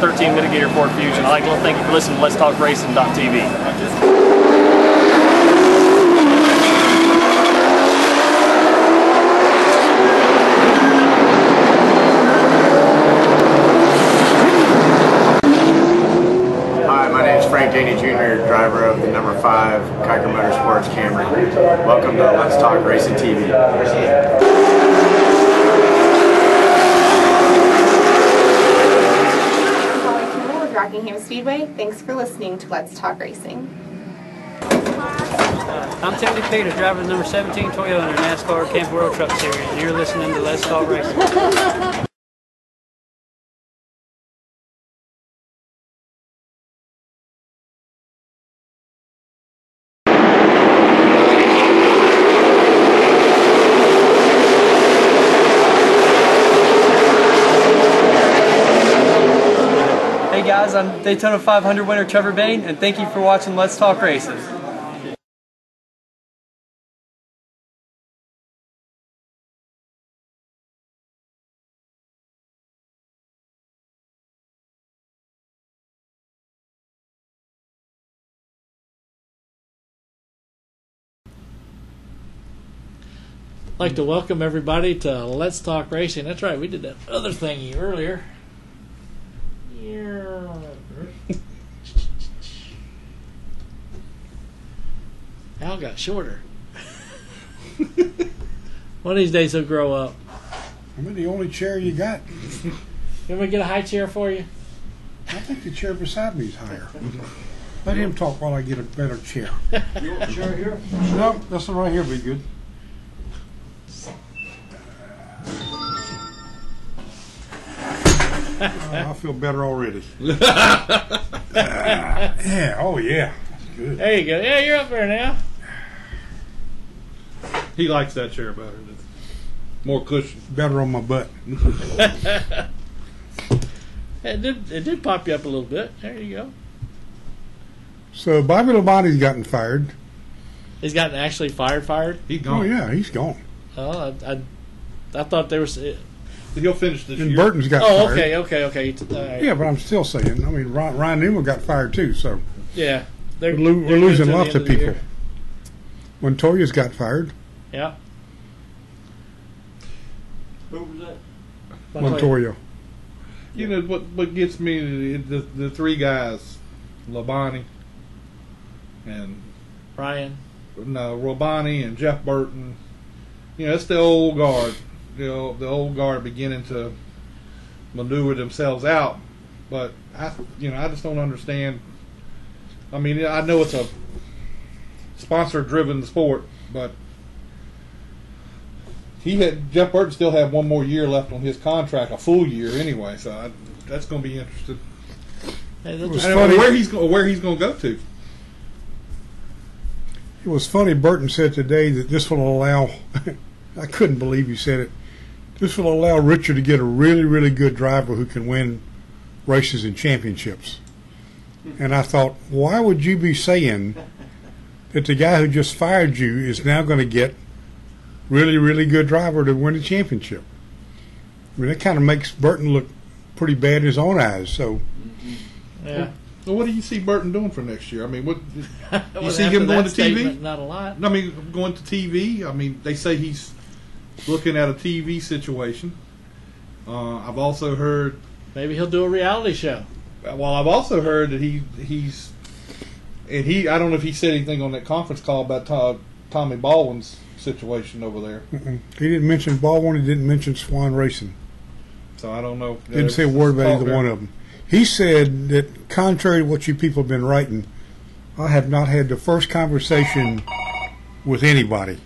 13 mitigator Ford Fusion. I'd like to thank you for listening to Let's Talk Racing.tv. Driver of the number 5 Kiker Motorsports Camry. Welcome to Let's Talk Racing TV. With Rockingham Speedway. Thanks for listening to Let's Talk Racing. I'm Tony Peter, driver of the number 17 Toyota in the NASCAR Camp World Truck Series, and you're listening to Let's Talk Racing. Hey guys, I'm Daytona 500 winner Trevor Bain, and thank you for watching Let's Talk Racing. I'd like to welcome everybody to Let's Talk Racing. That's right, we did that other thingy earlier. Al got shorter. One of these days he'll grow up. I'm the only chair you got. Can we get a high chair for you? I think the chair beside me is higher. Let him talk while I get a better chair. You want a chair here? No, this one right here will be good. I feel better already. Yeah, oh yeah. That's good. There you go. Yeah, you're up there now. He likes that chair better. It's more cushion. Better on my butt. It did pop you up a little bit. There you go. So Bobby Labonte's gotten fired. He's gotten actually fired? He's gone. Oh yeah, he's gone. Oh, I thought there was... He'll finish this And year. Burton's got fired. Okay. Right. Yeah, but I'm still saying, I mean, Ryan Newman got fired too, so Yeah. we're They're losing good to lots the of end the people. year. Montoya's got fired. Yeah. Who was that? Montoya. You know what gets me the three guys, Labonte and Robani and Jeff Burton. You know, it's the old guard. The old guard beginning to maneuver themselves out, but I just don't understand. I mean, I know it's a sponsor-driven sport, but Jeff Burton still had one more year left on his contract, a full year anyway. So that's going to be interesting. Hey, It was I don't funny. know where he's going to go to. It was funny. Burton said today that this will allow. I couldn't believe he said it. This will allow Richard to get a really, really good driver who can win races and championships. And I thought, why would you be saying that the guy who just fired you is now going to get really, really good driver to win a championship? I mean, that kind of makes Burton look pretty bad in his own eyes. So, Yeah. So what do you see Burton doing for next year? I mean, what Well, you see after him going that to TV? statement, not a lot. I mean, going to TV. I mean, they say he's looking at a TV situation. I've also heard. Maybe he'll do a reality show. Well, I've also heard that he's. I don't know if he said anything on that conference call about Tommy Baldwin's situation over there. he didn't mention Baldwin. He didn't mention Swan Racing. So I don't know. Didn't say a word about either one of them. He said that, contrary to what you people have been writing, I have not had the first conversation with anybody.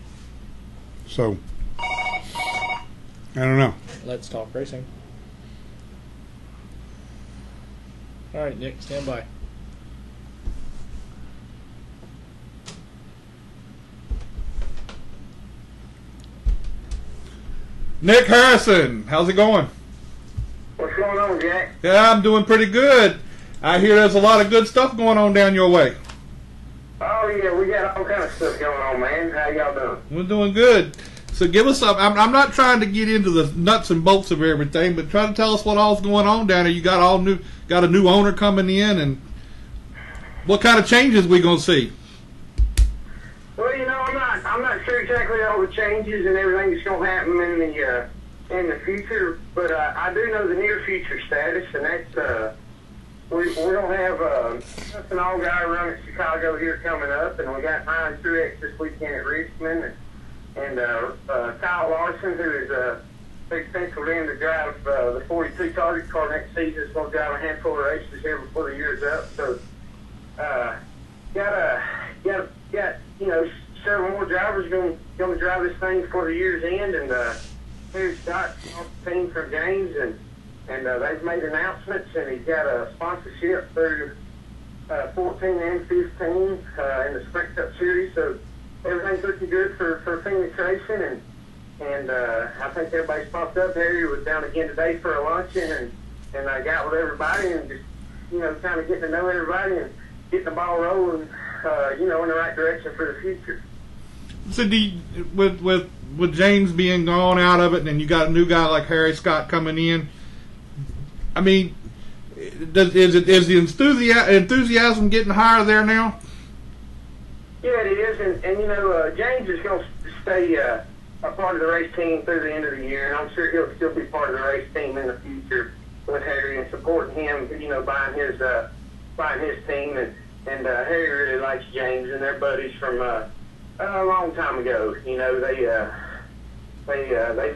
So, I don't know. Let's talk racing. All right, Nick, stand by. Nick Harrison, how's it going? What's going on, Jack? Yeah, I'm doing pretty good. I hear there's a lot of good stuff going on down your way. Oh, yeah, we got all kind of stuff going on, man. How y'all doing? We're doing good. So give us some. I'm not trying to get into the nuts and bolts of everything, but try to tell us what all's going on down there. You got a new owner coming in, and what kind of changes we gonna see? Well, I'm not sure exactly all the changes and everything that's going to happen in the future, but I do know the near future status, and that's we're going to have an all-guy run at Chicago here coming up, and we got 9 Truex this weekend at Richmond, and Kyle Larson, who is big penciled in to drive the 42 Target car next season, is going to drive a handful of races here before the year's up. So, got several more drivers going to drive this thing before the year's end, and here's Scott off the team from James, and they've made announcements, and he's got a sponsorship through 14 and 15 in the Sprint Cup Series. So everything's looking good for Phoenix Racing, and I think everybody's pumped up. Harry was down again today for a luncheon, and I got with everybody and just kind of getting to know everybody and getting the ball rolling, in the right direction for the future. So with James being gone out of it, and you got a new guy like Harry Scott coming in, I mean, is the enthusiasm getting higher there now? Yeah, it is, and James is going to stay a part of the race team through the end of the year, and I'm sure he'll still be part of the race team in the future with Harry and supporting him, buying his team, and Harry really likes James, and they're buddies from a long time ago. They've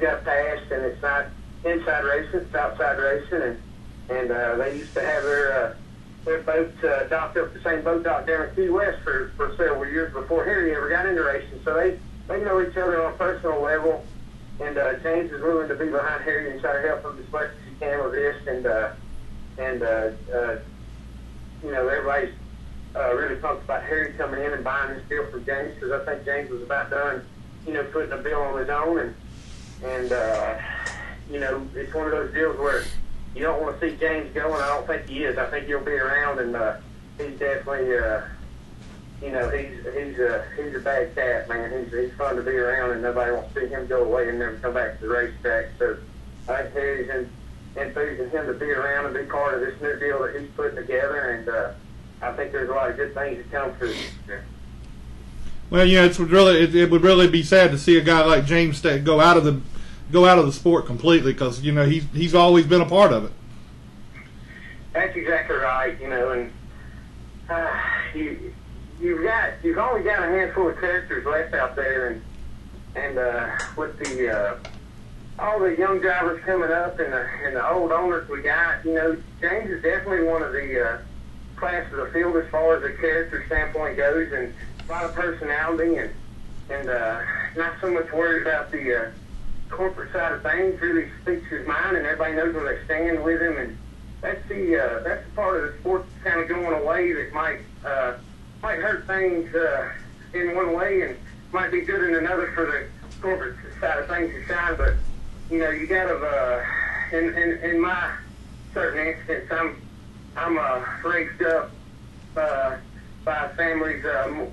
got past, and it's not inside racing, it's outside racing, and they used to have their boat docked up the same boat dock down in Key West for several years before Harry ever got into racing. So they know each other on a personal level, and James is willing to be behind Harry and try to help him as much as he can with this, everybody's really pumped about Harry coming in and buying this deal from James, because I think James was about done, putting a bill on his own, and it's one of those deals where you don't want to see James go, and I don't think he is. I think he'll be around, and he's definitely, he's a bad cat, man. He's fun to be around, and nobody wants to see him go away and never come back to the racetrack. So I think Harry's enthusing him to be around and be part of this new deal that he's putting together, and I think there's a lot of good things to come through. Well, it would really be sad to see a guy like James go out of the sport completely, because he's always been a part of it. That's exactly right. And you've only got a handful of characters left out there, and with all the young drivers coming up and the old owners we got, James is definitely one of the class of the field as far as the character standpoint goes, and a lot of personality, and not so much worried about the corporate side of things. Really speaks his mind, and everybody knows where they stand with him, and that's the part of the sport that's kind of going away that might hurt things in one way and might be good in another for the corporate side of things to shine. But you got to in my certain instance, I'm raised up by families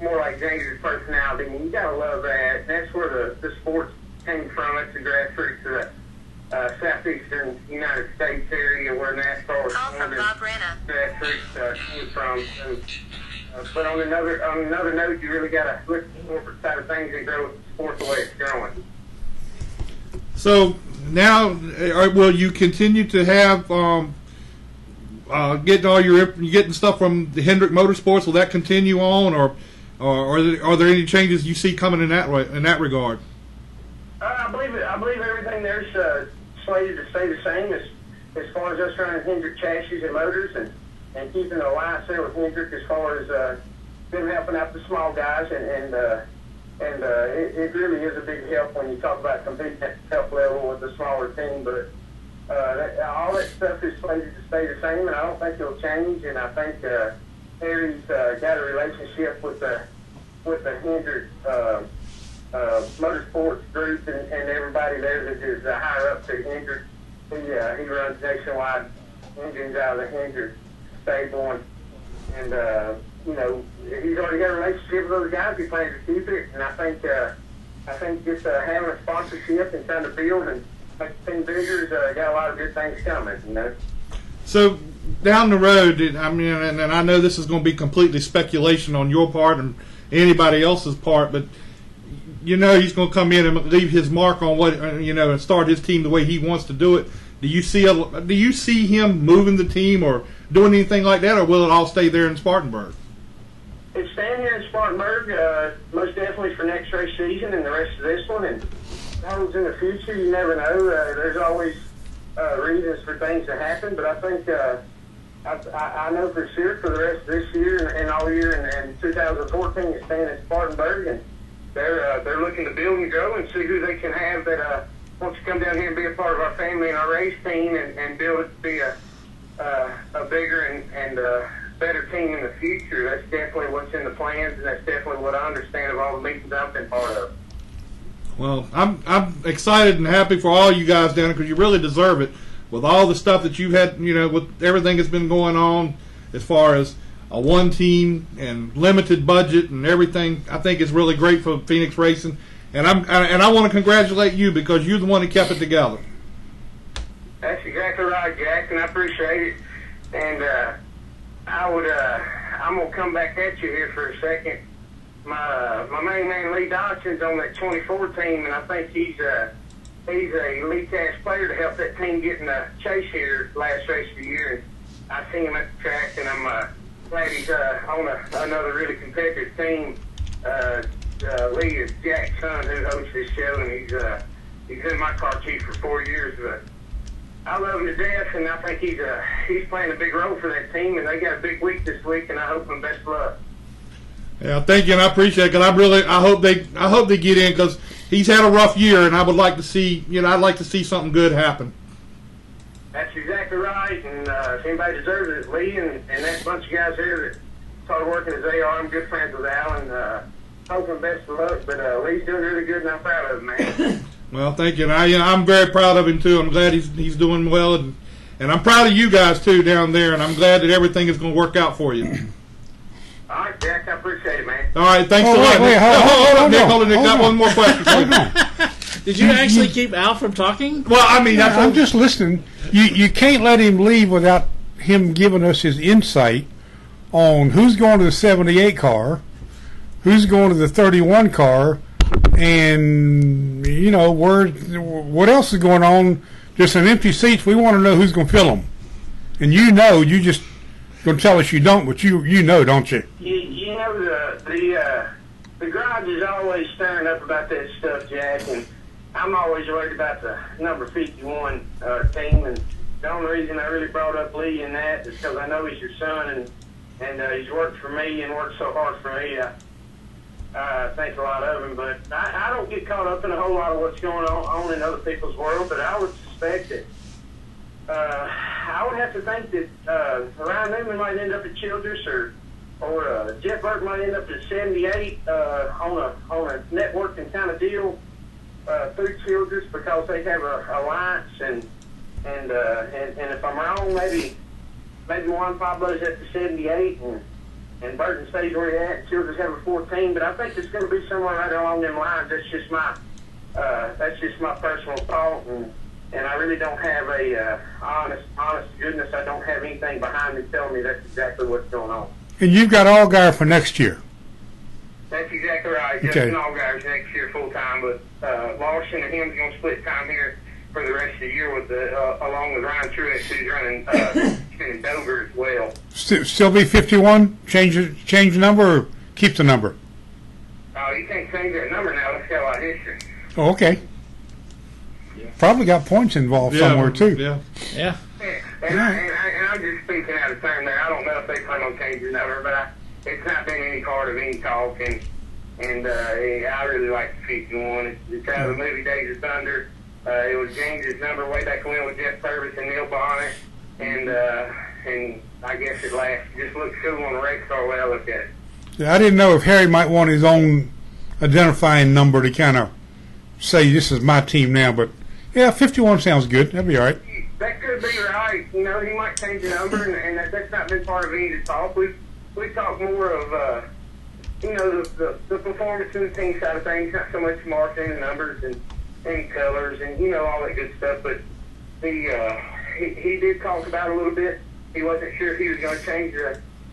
more like James' personality, and you gotta love that. And that's where the sports came from. It's the grassroots of the southeastern United States area where NASCAR was formed, and grassroots came from. But on another note, you really gotta look at the corporate side of things and grow the sport the way it's growing. So now, will you continue to have getting stuff from the Hendrick Motorsports? Will that continue on, or are there any changes you see coming in that regard? I believe everything there's slated to stay the same as far as us running Hendrick chassis and motors, and keeping the alliance there with Hendrick as far as them helping out the small guys, and it really is a big help when you talk about competing at the top level with the smaller team. But all that stuff is slated to stay the same, and I don't think it'll change. And I think Harry's got a relationship with the Hendrick Motorsports group and everybody there that is higher up to Hendrick. He runs nationwide engines out of the Hendrick stable, and he's already got a relationship with those guys. He plans to keep it, and I think I think just having a sponsorship and trying to build and make the team bigger has got a lot of good things coming, you know. So down the road, I mean, and I know this is going to be completely speculation on your part and anybody else's part, but you know he's going to come in and leave his mark on what and start his team the way he wants to do it. Do you see him moving the team or doing anything like that, or will it all stay there in Spartanburg? It's staying here in Spartanburg, most definitely for next race season and the rest of this one. And those in the future, you never know. There's always reasons for things to happen, but I think I know for sure for the rest of this year and all year and 2014 is staying in Spartanburg, and they're looking to build and grow and see who they can have that wants to come down here and be a part of our family and our race team and build it to be a bigger and better team in the future. That's definitely what's in the plans, and that's definitely what I understand of all the meetings I've been part of. Well, I'm excited and happy for all you guys down there because you really deserve it. With all the stuff that you've had, with everything that's been going on as far as a one team and limited budget and everything, I think it's really great for Phoenix Racing. And I want to congratulate you because you're the one that kept it together. That's exactly right, Jack, and I appreciate it. And I'm gonna come back at you here for a second. My main man Lee Dodson's on that 24 team, and I think he's a elite class player to help that team get in the chase here last race of the year. And I seen him at the track, and I'm glad he's on another really competitive team. Lee is Jack's son who hosts this show, and he's been my car chief for 4 years. But I love him to death, and I think he's playing a big role for that team, and they got a big week this week, and I hope them best luck. Yeah, thank you, and I appreciate it. Because I hope they get in because he's had a rough year, and I would like to see, I'd like to see something good happen. That's exactly right, and if anybody deserves it, it's Lee and that bunch of guys there that started working as they are. I'm good friends with Alan. Hope him best of luck, but Lee's doing really good, and I'm proud of him, man. Well, thank you, and I'm very proud of him too. I'm glad he's doing well, and I'm proud of you guys too down there, and I'm glad that everything is going to work out for you. All right, Jack, I appreciate it, man. All right, thanks a lot. Hold on, Nick. Got one more question. Hold on. Did you actually keep Al from talking? Well, I mean, I'm just listening. You can't let him leave without him giving us his insight on who's going to the 78 car, who's going to the 31 car, and what else is going on. Just some empty seats. We want to know who's going to fill them. And you just going to tell us you don't, but you know, don't you? You know the garage is always stirring up about that stuff, Jack, and I'm always worried about the number 51 team. And the only reason I really brought up Lee in that is because I know he's your son, and he's worked for me and worked so hard for me. I think a lot of him, but I don't get caught up in a whole lot of what's going on in other people's world, but I would suspect that I would have to think that Ryan Newman might end up at Childress or Jeff Burke might end up at 78 on a networking kind of deal through Childress because they have a alliance and if I'm wrong, maybe Juan Pablo's at the 78 and Burton stays where he's at. Childress have a 14, but I think it's going to be somewhere right along them lines. That's just my personal thought, and I really don't have a honest goodness. I don't have anything behind me telling me that's exactly what's going on. And you've got Allgaier for next year. That's exactly right. Okay. Justin Allgaier's next year full time, but Lawson and him's going to split time here for the rest of the year with along with Ryan Truex, who's running in Dover as well. Still be 51? Change the number or keep the number? Oh, you can't change that number now. Let's go out history. Oh, okay. Yeah. Probably got points involved somewhere too. Yeah. And I'm just speaking out of turn there. I don't know if they plan on changing the number, but it's not been any part of any talk, and I really like the 51. It's out of the movie Days of Thunder. It was James's number way back when with Jeff Purvis and Neil Bonnet, and I guess it just looks cool on a race car when I look at it. Yeah, I didn't know if Harry might want his own identifying number to kind of say this is my team now, but yeah, 51 sounds good. That'd be all right. That could be right. He might change the number, and that's not been part of any of the talk. We talk more of the performance and the team side of things, not so much marketing and numbers and colors and, all that good stuff, but he did talk about a little bit. He wasn't sure if he was going to change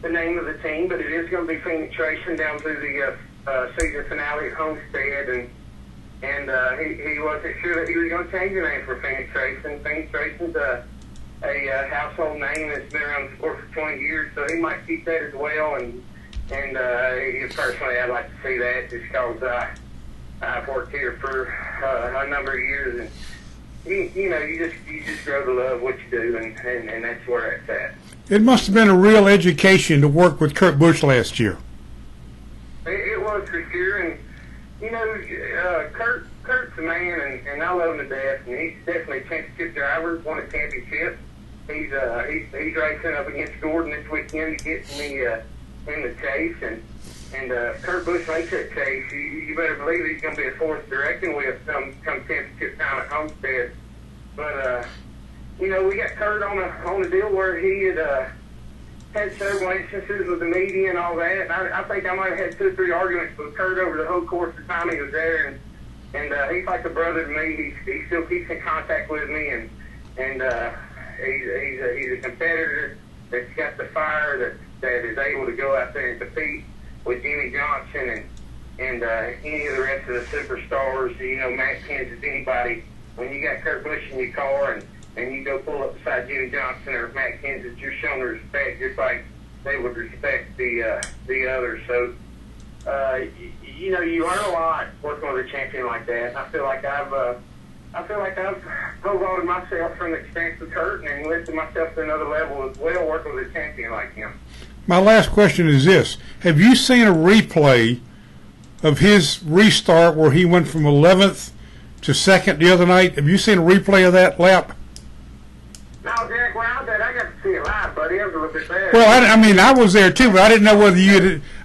the name of the team, but it is going to be Phoenix Racing down through the season finale at Homestead, and he wasn't sure that he was going to change the name for Phoenix Racing. Phoenix Racing's a household name that's been around the sport for 20 years, so he might keep that as well. And personally, I'd like to see that just because I've worked here for a number of years, and you just grow to love what you do, and that's where it's at. It must have been a real education to work with Kurt Busch last year. It was for sure, and Kurt's a man, and I love him to death, and he's definitely a championship driver, won a championship. He's racing up against Gordon this weekend to get me in the chase, and Kurt Busch makes that chase. You better believe he's going to be a force directing with come championship time at Homestead. But we got Kurt on a deal where he had several instances with the media and all that. And I think I might have had 2 or 3 arguments with Kurt over the whole course of the time he was there, and he's like a brother to me. He still keeps in contact with me, and he's a competitor that's got the fire that is able to go out there and compete with Jimmy Johnson and any of the rest of the superstars, Matt Kansas, anybody. When you got Kurt Busch in your car and you go pull up beside Jimmy Johnson or Matt Kansas, you're showing respect just like they would respect the others. So, you learn a lot working with a champion like that. I feel like I've promoted myself from the experience with Kurt and lifted myself to another level as well working with a champion like him. My last question is this. Have you seen a replay of his restart where he went from 11th to 2nd the other night? Have you seen a replay of that lap? No, Jack, well, I got to see it live, buddy. I was a little bit there. Well, I was there too, but I didn't know whether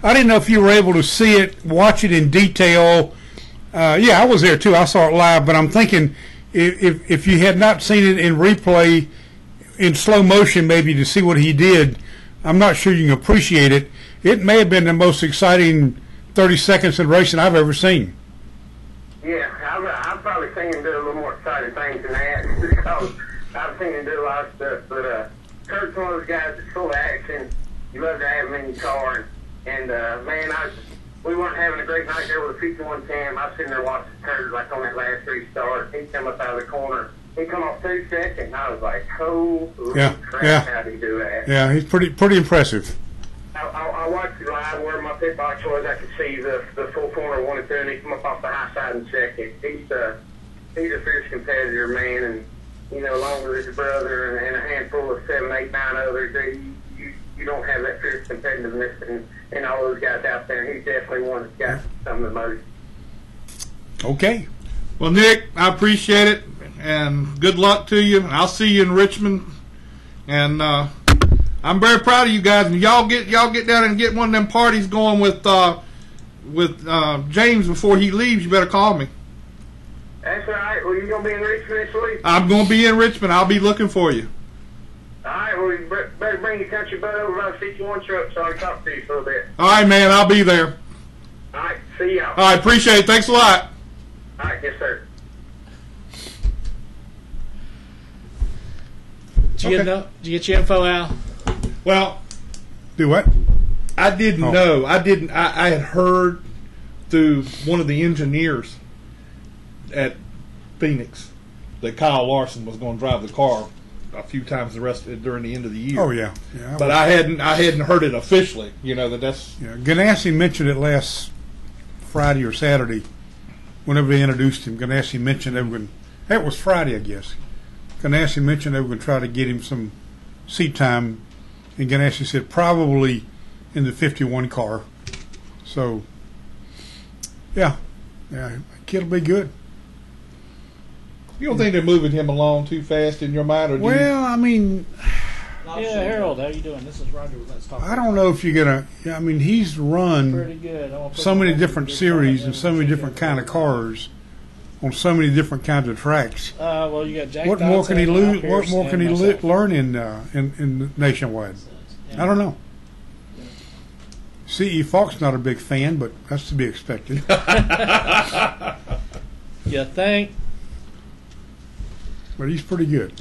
I didn't know if you were able to see it, watch it in detail. Yeah, I was there too. I saw it live, but I'm thinking if you had not seen it in replay in slow motion maybe to see what he did, I'm not sure you can appreciate it. It may have been the most exciting 30 seconds of racing I've ever seen. Yeah, I've probably seen him do a little more exciting things than that because I've seen him do a lot of stuff. But Kurt's one of those guys that's full of action. You love to have him in your car. And man, we weren't having a great night there with a 51 Cam. I was sitting there watching Kurt like on that last restart. He come up out of the corner. He come off 2 seconds. And I was like, holy crap, how did he do that? Yeah, he's pretty impressive. I watched it live where my pit box was. I could see the full corner 1 and 2, and he come up off the high side in second. He's a fierce competitor, man, and along with his brother and a handful of 7, 8, 9 others, you don't have that fierce competitiveness in all those guys out there. And he's definitely one that's got some of the most. Okay. Well, Nick, I appreciate it, and good luck to you. I'll see you in Richmond, and I'm very proud of you guys. And y'all get down and get one of them parties going with James before he leaves. You better call me. That's all right. Well, you gonna be in Richmond this week? I'm gonna be in Richmond. I'll be looking for you. All right. Well, you better bring your country butt over by the 51 truck so I can talk to you for a bit. All right, man. I'll be there. All right. See y'all. All right. Appreciate it. Thanks a lot. All right. Yes, sir. Did you get your info, Al? Well, do what? I didn't know. I had heard through one of the engineers at Phoenix that Kyle Larson was going to drive the car a few times during the end of the year. Oh yeah. But I hadn't heard it officially. That's. Yeah, Ganassi mentioned it last Friday or Saturday. Whenever they introduced him, Ganassi mentioned that was Friday, I guess. Ganassi mentioned they were going to try to get him some seat time, and Ganassi said probably in the 51 car. So, yeah, kid will be good. You don't think they're moving him along too fast in your mind? Or I mean... Yeah, Harold, how you doing? This is Roger with Let's Talk. I don't know if you're going to... I mean, he's run pretty good. So many different series and so many different kind of cars on so many different kinds of tracks. Well, you got Jack what more can he lose? Pierce, What more can he learn in Nationwide? I don't know. C.E. Falk's not a big fan, but that's to be expected. You think? But he's pretty good.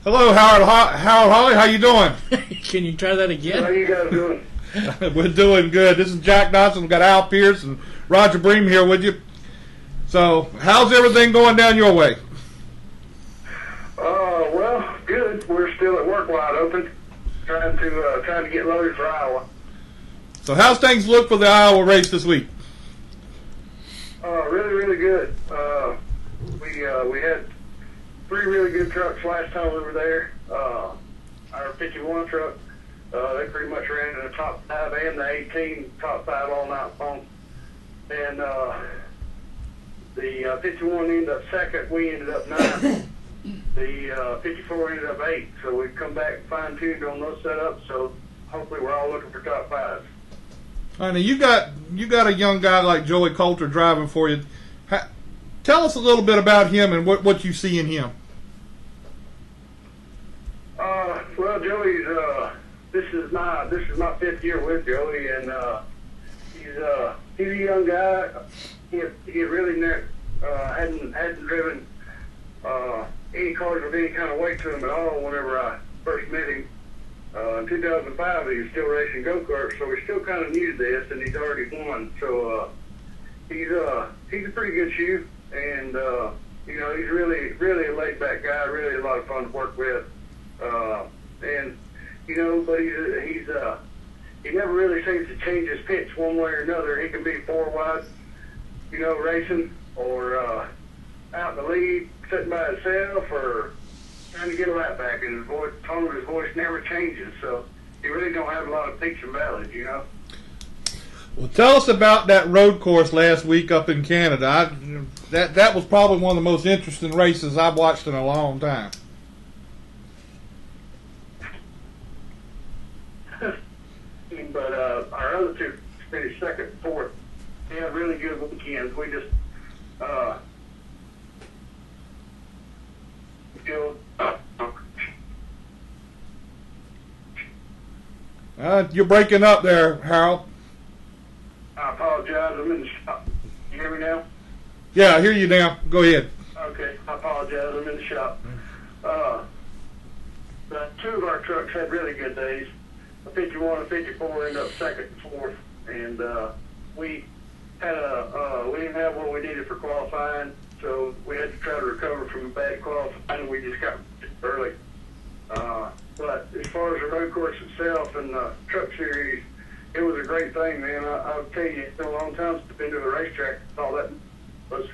Hello, Howard Holly. How you doing? Can you try that How again? you guys doing? We're doing good. This is Jack Dodson. We've got Al Pierce and Roger Brehm here with you. So, how's everything going down your way? Well, good. We're still at work wide open, trying to get loaded for Iowa. So, how's things look for the Iowa race this week? Really, really good. We had 3 really good trucks last time we were there. Our 51 truck, they pretty much ran in the top 5 and the 18 top 5 all night long. And the 51 ended up second. We ended up 9th. The 54 ended up 8th. So we've come back fine-tuned on those setups. So hopefully we're all looking for top 5s. All right, now you got a young guy like Joey Coulter driving for you. Tell us a little bit about him and what you see in him. Well, Joey's this is my 5th year with Joey, and he's a young guy. He really hadn't driven any cars with any kind of weight to him at all. Whenever I first met him in 2005, he was still racing go-karts, so he's still kind of new to this, and he's already won. So he's a pretty good shoe, and he's really a laid-back guy. Really a lot of fun to work with. And but he never really seems to change his pitch one way or another. He can be 4 wide, racing, or out in the lead, sitting by himself, or trying to get a lap back, and his voice, tone of his voice never changes. So he really don't have a lot of peaks and valleys, Well, tell us about that road course last week up in Canada. That was probably one of the most interesting races I've watched in a long time. But our other 2 finished 2nd and 4th. They had really good weekends. We just You're breaking up there, Harold. I apologize. I'm in the shop. You hear me now? Yeah, I hear you now. Go ahead. Okay. I apologize. I'm in the shop. But 2 of our trucks had really good days. The 51 and 54 ended up 2nd and 4th, and we didn't have what we needed for qualifying, so we had to try to recover from a bad qualifying, and we just got early. But as far as the road course itself and the truck series, it was a great thing, man. I'll tell you, it's been a long time since I've been to a racetrack. All that was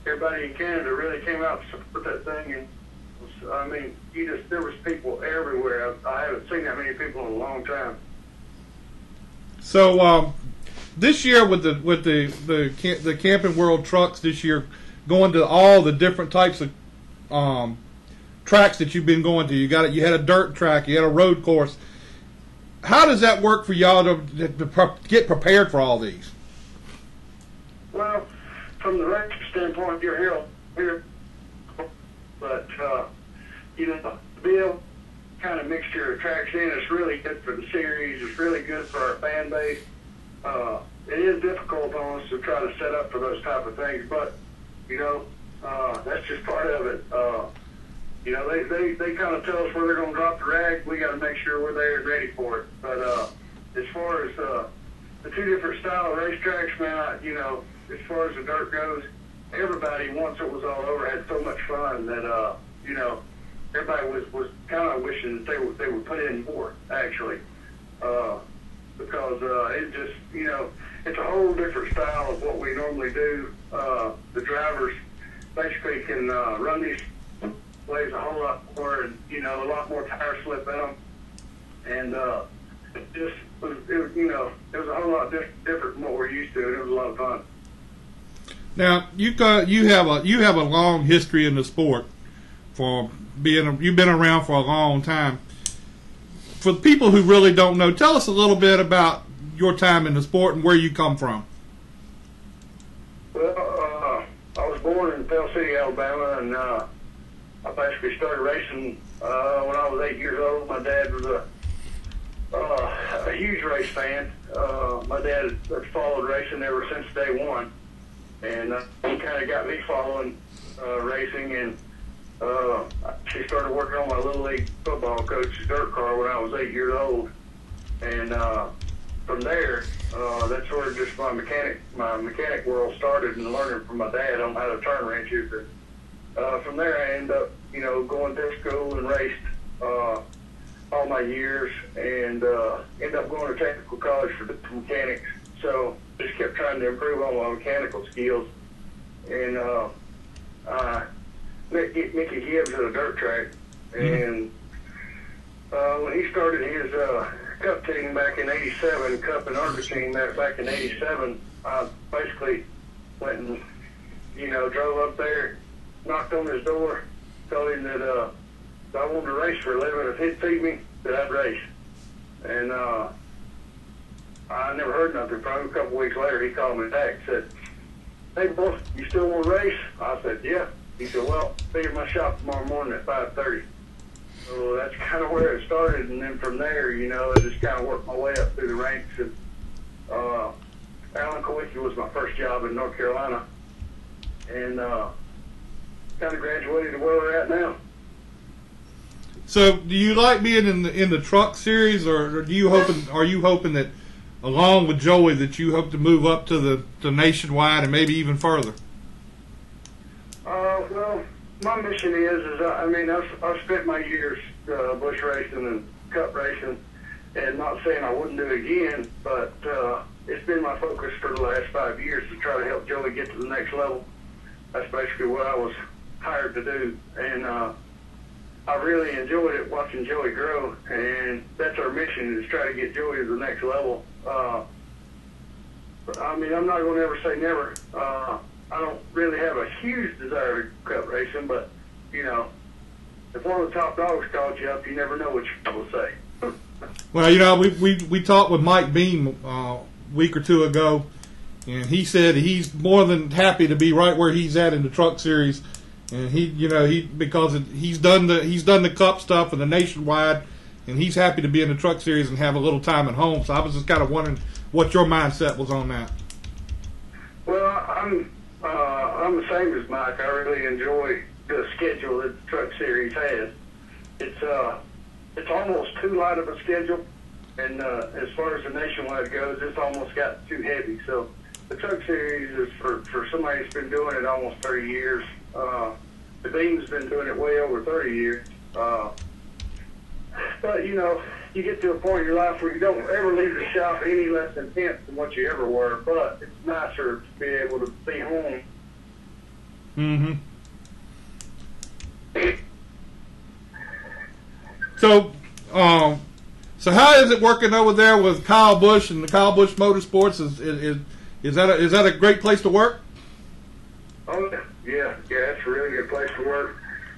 everybody in Canada really came out to support that thing, and there was people everywhere. I haven't seen that many people in a long time. So this year with the Camping World trucks this year, going to all the different types of tracks that you've been going to. You had a dirt track, you had a road course. How does that work for y'all to get prepared for all these? Well, from the race standpoint, you're here, but to be able to kind of mixture of tracks in, it's really good for the series. It's really good for our fan base. It is difficult on us to try to set up for those type of things, but that's just part of it. They kind of tell us where they're going to drop the rag. We got to make sure we're there and ready for it. But as far as the 2 different style of racetracks, man, as far as the dirt goes, everybody, once it was all over, had so much fun that everybody was kind of wishing that they would put in more, actually, because it just it's a whole different style of what we normally do. The drivers basically can run these plays a whole lot more, and a lot more tire slip in them, and it was a whole lot different from what we're used to, and it was a lot of fun. Now you have a long history in the sport. You've been around for a long time. For people who really don't know, tell us a little bit about your time in the sport and where you come from. Well, I was born in Pell City, Alabama, and I basically started racing when I was 8 years old. My dad was a huge race fan. My dad has followed racing ever since day one, and he kind of got me following racing. And she started working on my little league football coach's dirt car when I was 8 years old, and from there, that's where just my mechanic world started, and learning from my dad on how to turn wrenches. And from there, I ended up, going to school and raced all my years, and ended up going to technical college for mechanics. So just kept trying to improve on my mechanical skills. And met Mickey Gibbs at a dirt track, and when he started his Cup team back in '87, Cup and ARCA team back in '87, I basically went and drove up there, knocked on his door, told him that if I wanted to race for a living, if he'd feed me, that I'd race. And I never heard nothing from him. A couple weeks later, he called me back and said, "Hey, boy, you still want to race?" I said, "Yeah." He said, "Well, be at my shop tomorrow morning at 5:30. So that's kind of where it started, and then from there, I just kind of worked my way up through the ranks. And Alan Kowicki was my first job in North Carolina, and kind of graduated to where we're at now. So, do you like being in the truck series, or are you hoping that, along with Joey, that you hope to move up to the nationwide and maybe even further? Well, my mission is I've spent my years bush racing and cup racing, and not saying I wouldn't do it again, but it's been my focus for the last 5 years to try to help Joey get to the next level. That's basically what I was hired to do, and I really enjoyed it watching Joey grow, and that's our mission, is try to get Joey to the next level. I'm not going to ever say never. I don't really have a huge desire to cup racing, but, if one of the top dogs called you up, you never know what you're going to say. Well, we talked with Mike Beam a week or two ago, and he said he's more than happy to be right where he's at in the truck series, and because he's done the cup stuff and the nationwide, and he's happy to be in the truck series and have a little time at home. So I was just kind of wondering what your mindset was on that. Well, I'm the same as Mike. I really enjoy the schedule that the truck series has. It's almost too light of a schedule, and as far as the nationwide goes, it's almost got too heavy. So the truck series is for somebody that's been doing it almost 30 years. The Beam's been doing it way over 30 years. But you get to a point in your life where you don't ever leave the shop any less intense than what you ever were. But it's nicer to be able to be home. Mm-hmm. So how is it working over there with Kyle Busch and the Kyle Busch Motorsports? Is that a great place to work? Oh yeah, it's a really good place to work.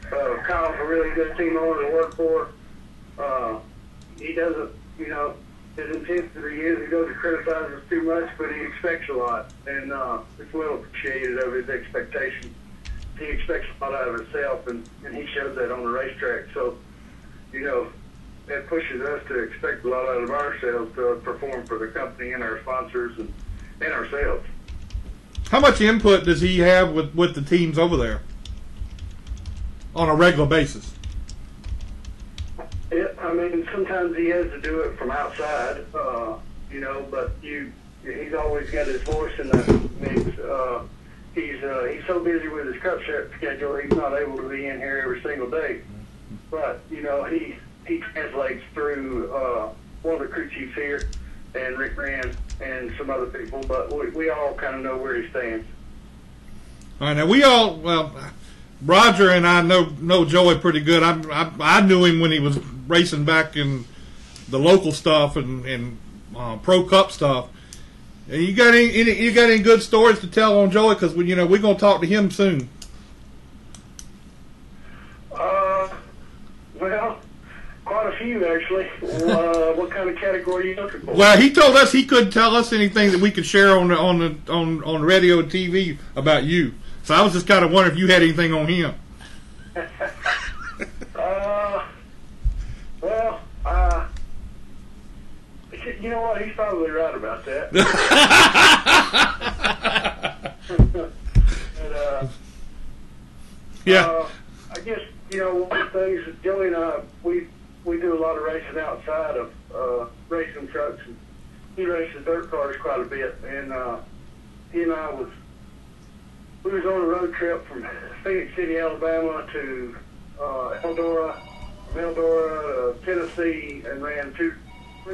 Kyle's a really good team owner to work for. He doesn't, his intensity is he doesn't criticize us too much, but he expects a lot, and it's well appreciated of his expectations. He expects a lot out of himself, and he shows that on the racetrack. So, that pushes us to expect a lot out of ourselves to perform for the company and our sponsors and ourselves. How much input does he have with the teams over there on a regular basis? Sometimes he has to do it from outside, but he's always got his voice in the mix. He's so busy with his cup schedule, he's not able to be in here every single day. But, he translates through one of the crew chiefs here, and Rick Rand, and some other people, but we all kind of know where he stands. All right, now Roger and I know Joey pretty good. I knew him when he was racing back in the local stuff and Pro Cup stuff. You got any good stories to tell on Joey? Because we're gonna talk to him soon. Well, quite a few actually. What kind of category are you looking for? Well, he told us he couldn't tell us anything that we could share on radio and TV about you. So I was just kind of wondering if you had anything on him. You know what? He's probably right about that. Yeah. I guess, one of the things that Joey and I, we do a lot of racing outside of racing trucks. And he races dirt cars quite a bit. And he and I we was on a road trip from Phoenix City, Alabama to Eldora, from Eldora to Tennessee, and ran three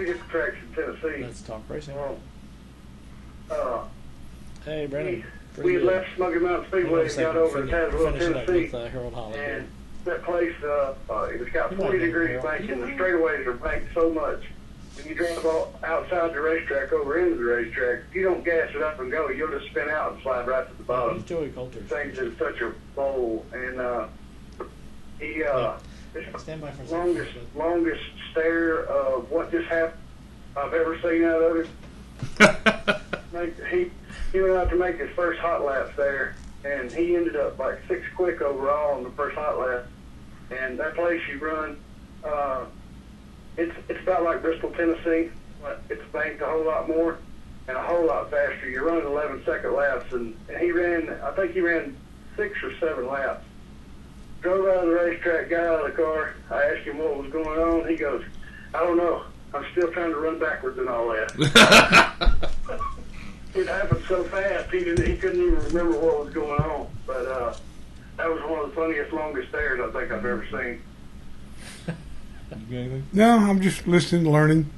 different tracks in Tennessee. Let's talk racing. Hey, We Brennan. had left Smoky Mountain Speedway and got over to Tazewell, Tennessee. Harold Holly. And that place, it was got 40 degrees banked, and the straightaways are banked so much. When you drive outside the racetrack over into the racetrack, if you don't gas it up and go, you'll just spin out and slide right to the bottom. Joey Coulter. Things in such a bowl. And Stand by for a longest stare of what just happened I've ever seen out of it. He went out to make his first hot laps there, and he ended up like 6 quick overall on the first hot lap. And that place you run, it's about like Bristol, Tennessee, but it's banked a whole lot more and a whole lot faster. You're running 11-second laps, and I think he ran 6 or 7 laps. Drove out of the racetrack, got out of the car. I asked him what was going on. He goes, I don't know. I'm still trying to run backwards and all that. It happened so fast, he couldn't even remember what was going on. But that was one of the funniest, longest stares I think I've ever seen. No, I'm just listening, learning.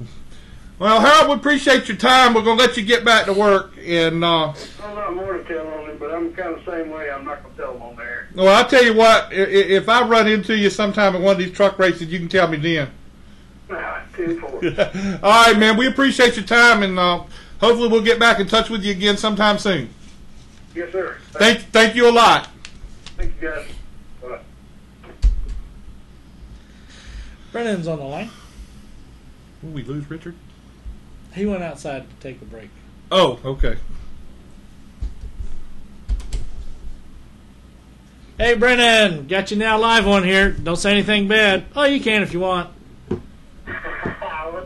Well, Harold, we appreciate your time. We're going to let you get back to work. And I've got more to tell on him, but I'm kind of the same way. I'm not going to tell him on there. well, I'll tell you what. If I run into you sometime at one of these truck races, you can tell me then. 10-4. All right, man. We appreciate your time, and hopefully we'll get back in touch with you again sometime soon. Yes, sir. Thank you a lot. Thank you, guys. Bye. Brennan's on the line. Will we lose Richard? He went outside to take a break. Oh, okay. Hey, Brennan, got you now live on here. Don't say anything bad. Oh, you can if you want. What's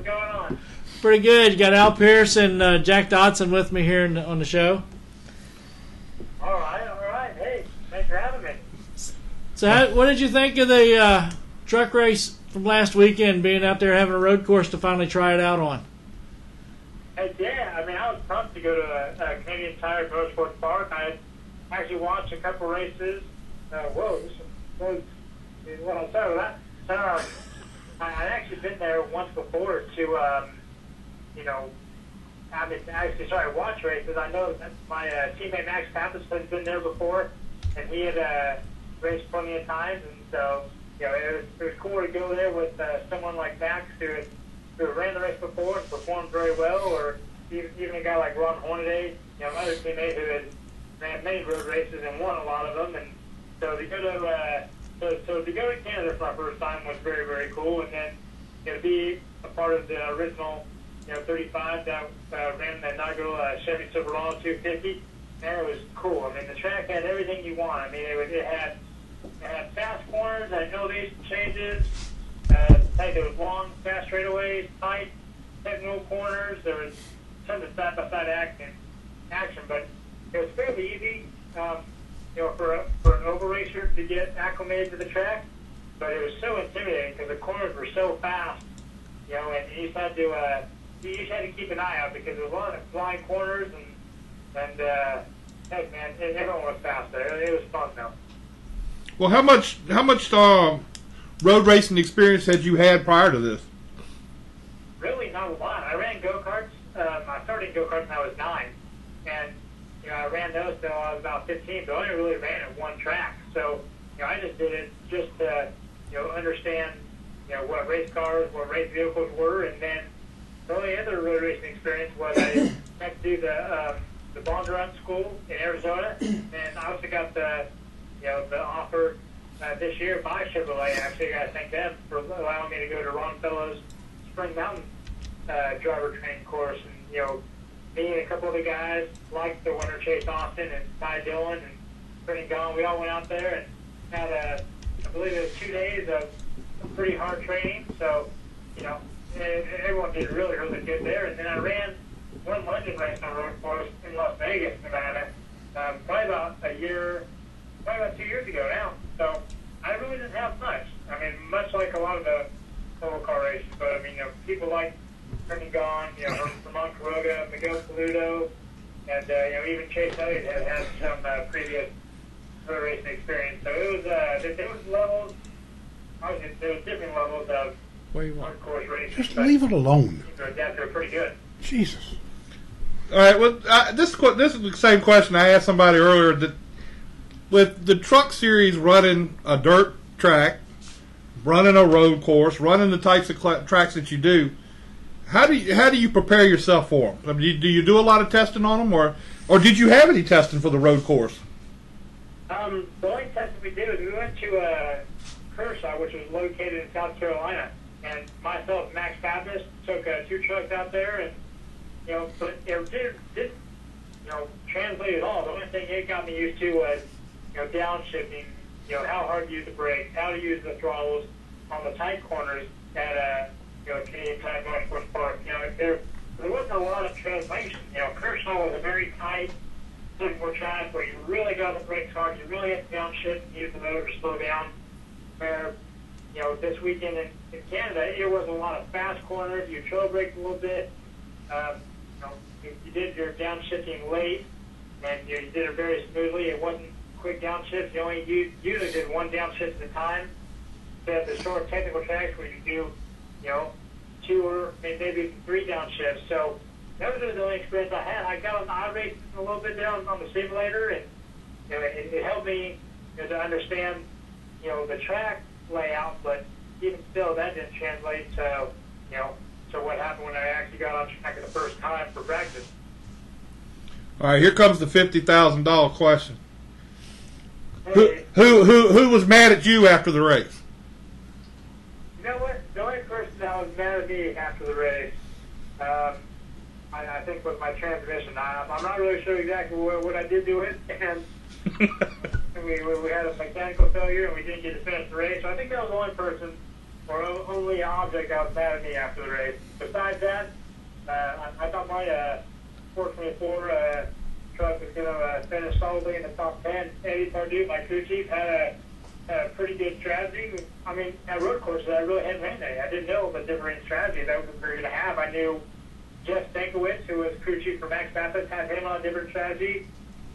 going on? Pretty good. You got Al Pierce and Jack Dodson with me here on the show. All right. Hey, thanks for having me. So, what did you think of the truck race from last weekend, being out there having a road course to finally try it out on? Yeah, I mean, I was pumped to go to a Canadian Tire Motorsports Park. I had actually watched a couple races. This was what I'll say with that. I'd actually been there once before to, watch races. I know that my teammate Max Pappas has been there before, and he had raced plenty of times, and so, it was cool to go there with someone like Max who ran the race before and performed very well, or even a guy like Ron Hornaday, another teammate who had ran many road races and won a lot of them. And so to go to Canada for my first time was very, very cool. And then to be a part of the original 35 that ran the inaugural Chevy Silverado 250, man, it was cool. I mean, the track had everything you want. I mean, it had fast corners, had elevation changes. There was long, fast straightaways, tight, technical corners. There was tons of side-by-side action, but it was fairly easy, for an oval racer to get acclimated to the track. But it was so intimidating because the corners were so fast, and you just had to keep an eye out because there was a lot of flying corners and heck, man, everyone was fast there. It was fun though. Well, how much road racing experience had you had prior to this? Really not a lot. I ran go-karts. I started go-karts when I was 9, and I ran those till I was about 15, but I only really ran at one track. So I just did it just to understand what race cars, what race vehicles were, and then the only other road racing experience was I got to do the Bondurant School in Arizona, and I also got the offer this year by Chevrolet. Actually, I got to thank them for allowing me to go to Ron Fellows' Spring Mountain driver training course. And me and a couple of the guys, like the winner Chase Austin and Ty Dillon and Brennan Gone, we all went out there and had I believe it was 2 days of pretty hard training. So everyone did really, really good there. And then I ran one London race on road course in Las Vegas, Nevada, probably about 2 years ago now. So I really didn't have much. I mean, much like a lot of the oval car races, but I mean, people like Brennan Gone, Ramon Quiroga, Miguel Paludo, and even Chase Elliott had some previous road racing experience. So it was there was levels. Obviously, there was different levels of road course racing. Just leave it alone. They're pretty good. Jesus. All right. Well, this is the same question I asked somebody earlier. That with the truck series running a dirt track, running a road course, running the types of tracks that you do, how do you prepare yourself for them? I mean, do you do a lot of testing on them, or did you have any testing for the road course? The only testing we did was we went to Kershaw, which was located in South Carolina, and myself and Max Pappas took 2 trucks out there, and but it didn't translate at all. The only thing it got me used to was downshifting, how hard to use the brakes, how to use the throttles on the tight corners at Canadian Tire Motorsports Park. There wasn't a lot of translation. Kershaw was a very tight, simple track where you really got the brakes hard, you really had to downshift and use the motor to slow down. Where this weekend in Canada, it was a lot of fast corners. You trail braked a little bit. You did your downshifting late, and you did it very smoothly. It wasn't quick downshift. You usually did 1 downshift at a time. Instead of the short technical tracks where you do, 2 or maybe 3 downshifts. So that was the only experience I had. I got on the iRacing a little bit down on the simulator, and it helped me to understand the track layout. But even still, that didn't translate to to what happened when I actually got on track the first time for practice. All right, here comes the $50,000 question. Who was mad at you after the race? You know what? The only person that was mad at me after the race, I think, was my transmission. I'm not really sure exactly what I did to it, and we had a mechanical failure, and we didn't get to finish the race. So I think that was the only person or only object that was mad at me after the race. Besides that, I thought my 424 truck was going to finish solidly in the top 10. Eddie Pardue, my crew chief, had a pretty good strategy. I mean, at road courses, I really hadn't ran any. I didn't know the different strategy that we were going to have. I knew Jeff Stankiewicz, who was crew chief for Max Pappas, had him on a different strategy.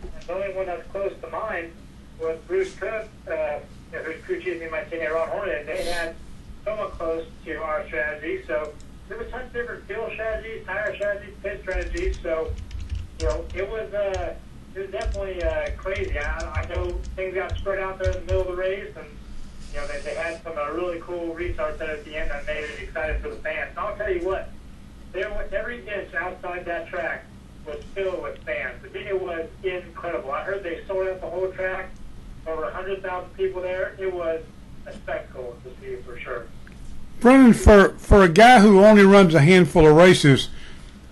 And the only one that's close to mine was Bruce Cook, who's crew chief in my team at Ron Hornet. They had somewhat close to our strategy. So there was tons of different fuel strategies, tire strategies, pit strategies. So, it was definitely crazy. I know things got spread out there in the middle of the race, and they had some really cool restarts there at the end that made it exciting for the fans. And I'll tell you what, every inch outside that track was filled with fans. It was incredible. I heard they sold out the whole track, over 100,000 people there. It was a spectacle to see for sure. Brennan, for a guy who only runs a handful of races,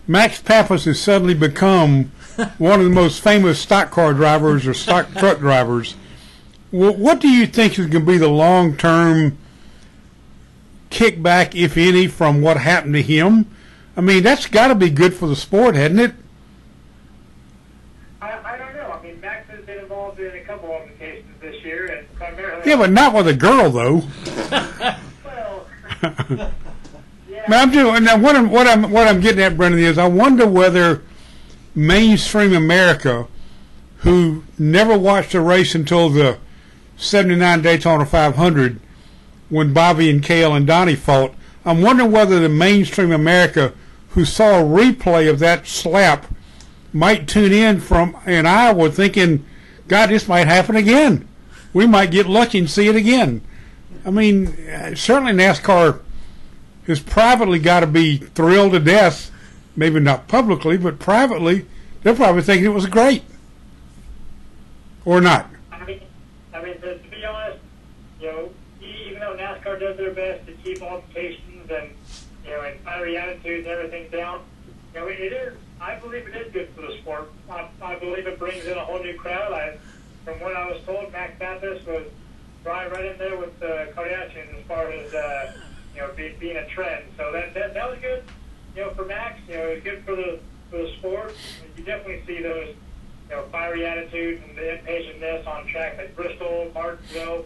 Max Pappas has suddenly become one of the most famous stock car drivers or stock truck drivers. What do you think is going to be the long-term kickback, if any, from what happened to him? I mean, that's got to be good for the sport, hasn't it? I don't know. I mean, Max has been involved in a couple of occasions this year, and primarily... Yeah, but not with a girl, though. Well... Yeah. What I'm getting at, Brennan, is I wonder whether mainstream America, who never watched a race until the '79 Daytona 500, when Bobby and Cale and Donnie fought, I'm wondering whether the mainstream America, who saw a replay of that slap, might tune in in Iowa thinking, God, this might happen again. We might get lucky and see it again. I mean, certainly NASCAR has privately got to be thrilled to death, maybe not publicly, but privately, they're probably thinking it was great. Or not. I mean, to be honest, even though NASCAR does their best to keep altercations and, and fiery attitudes and everything down, it is, I believe it is good for the sport. I believe it brings in a whole new crowd. From what I was told, Max Pappas was right in there with the Kardashians as far as being a trend. So that was good, for Max. It was good for the sport. You definitely see those, fiery attitudes and the impatientness on tracks like Bristol, Martinsville,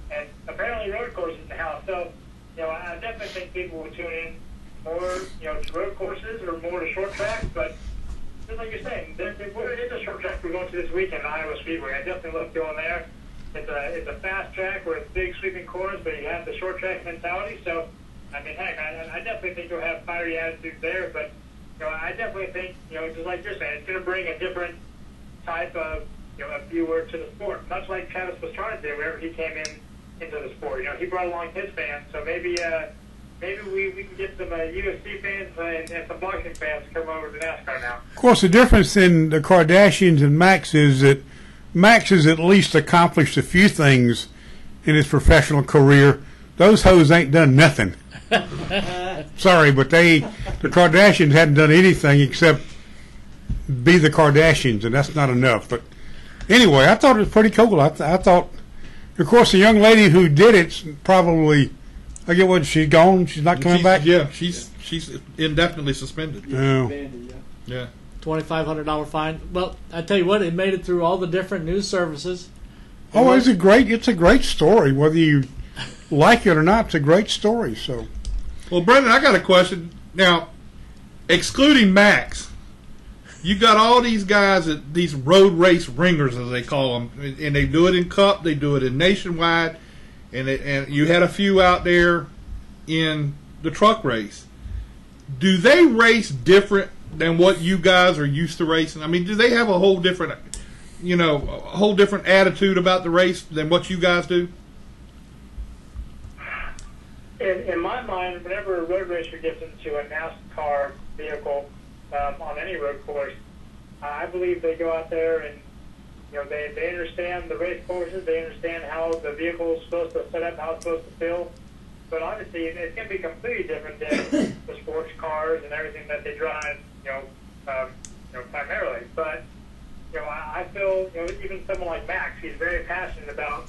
and apparently road courses now. So, I definitely think people will tune in more, to road courses or more to short tracks. But just like you're saying, it's a short track we're going to this weekend, Iowa Speedway. I definitely love going there. It's a fast track where it's big sweeping corners, but you have the short track mentality. So, I mean, heck, I definitely think you'll have fiery attitudes there. But, I definitely think, just like you're saying, it's going to bring a different type of, a viewer to the sport, much like Travis was trying to do whenever he came into the sport. He brought along his fans, so maybe we can get some UFC fans and some boxing fans to come over to NASCAR now. Of course, the difference in the Kardashians and Max is that Max has at least accomplished a few things in his professional career. Those hoes ain't done nothing. Sorry, but the Kardashians hadn't done anything except be the Kardashians, and that's not enough. But anyway, I thought it was pretty cool. I thought, of course, the young lady who did it's probably, I get what, she's gone. She's not coming back. Yeah, she's indefinitely suspended. No. Yeah. $2,500 fine. Well, I tell you what, it made it through all the different news services. Oh, it's a great story. Whether you like it or not, it's a great story. So, well, Brendan, I got a question now. Excluding Max, you got all these guys, these road race ringers, as they call them, and they do it in Cup, they do it in Nationwide, and you had a few out there in the truck race. Do they race different than what you guys are used to racing? I mean, do they have a whole different, attitude about the race than what you guys do? In my mind, whenever a road racer gets into a NASCAR vehicle on any road course, I believe they go out there and they understand the race courses, they understand how the vehicle is supposed to set up, how it's supposed to feel. But obviously, it's going to be completely different than the sports cars and everything that they drive, primarily. But I feel even someone like Max, he's very passionate about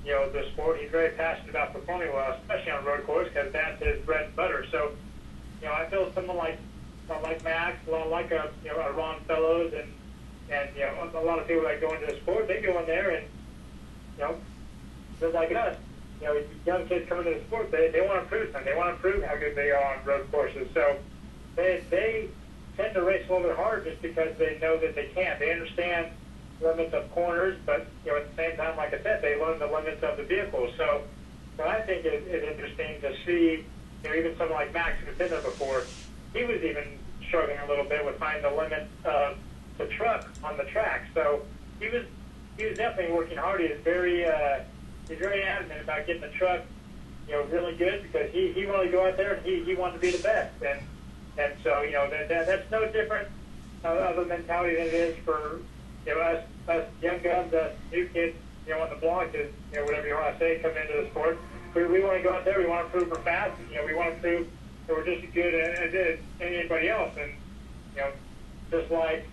the sport. He's very passionate about performing well, especially on road course, because that's his bread and butter. So, I feel someone like Max, like a Ron Fellows, and a lot of people that go into the sport, they go in there and just like us, young kids coming to the sport, they want to prove something. They want to prove how good they are on road courses. So they tend to race a little bit hard just because they know that they can. They understand limits of corners, but at the same time, like I said, they learn the limits of the vehicle. So what I think is interesting to see, even someone like Max who's been there before, he was even struggling a little bit with finding the limit of the truck on the track. So he was definitely working hard. He's very adamant about getting the truck, really good, because he wanted to go out there and he wanted to be the best. And so that's no different of a mentality than it is for us young guns, us new kids, on the block, is whatever you want to say, coming into the sport. We want to go out there. We want to prove we're fast. We want to prove that we're just as good as anybody else. And just like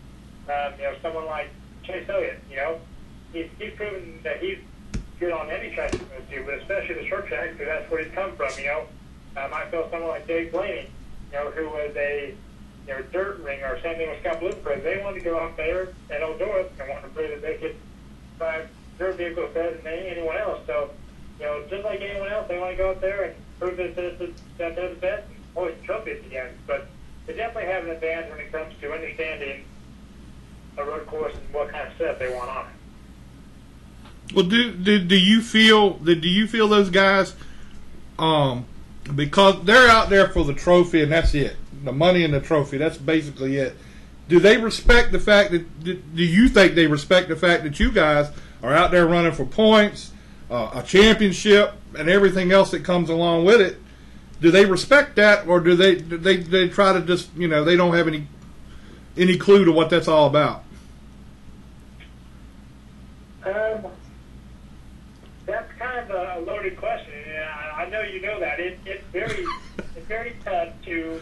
someone like Chase Elliott, he's proven that he's good on any track he's going to do, but especially the short track, because that's where he's come from. I feel someone like Dave Blaney, who was a dirt ringer, same thing with Scott Bloomquist. They wanted to go out there at Eldora and wanted to prove that they could drive their vehicle better than anyone else. So, just like anyone else, they want to go out there and prove that they're the best and hoist trophies again. But they definitely have an advantage when it comes to understanding a road course and what kind of setup they want on it. Well, do you feel those guys, because they're out there for the trophy and that's it, the money and the trophy, that's basically it. Do they respect the fact that? Do you think they respect the fact that you guys are out there running for points, a championship, and everything else that comes along with it? Do they respect that, or do they try to just they don't have any clue to what that's all about? That's kind of a loaded question. I know you know that. It's very tough to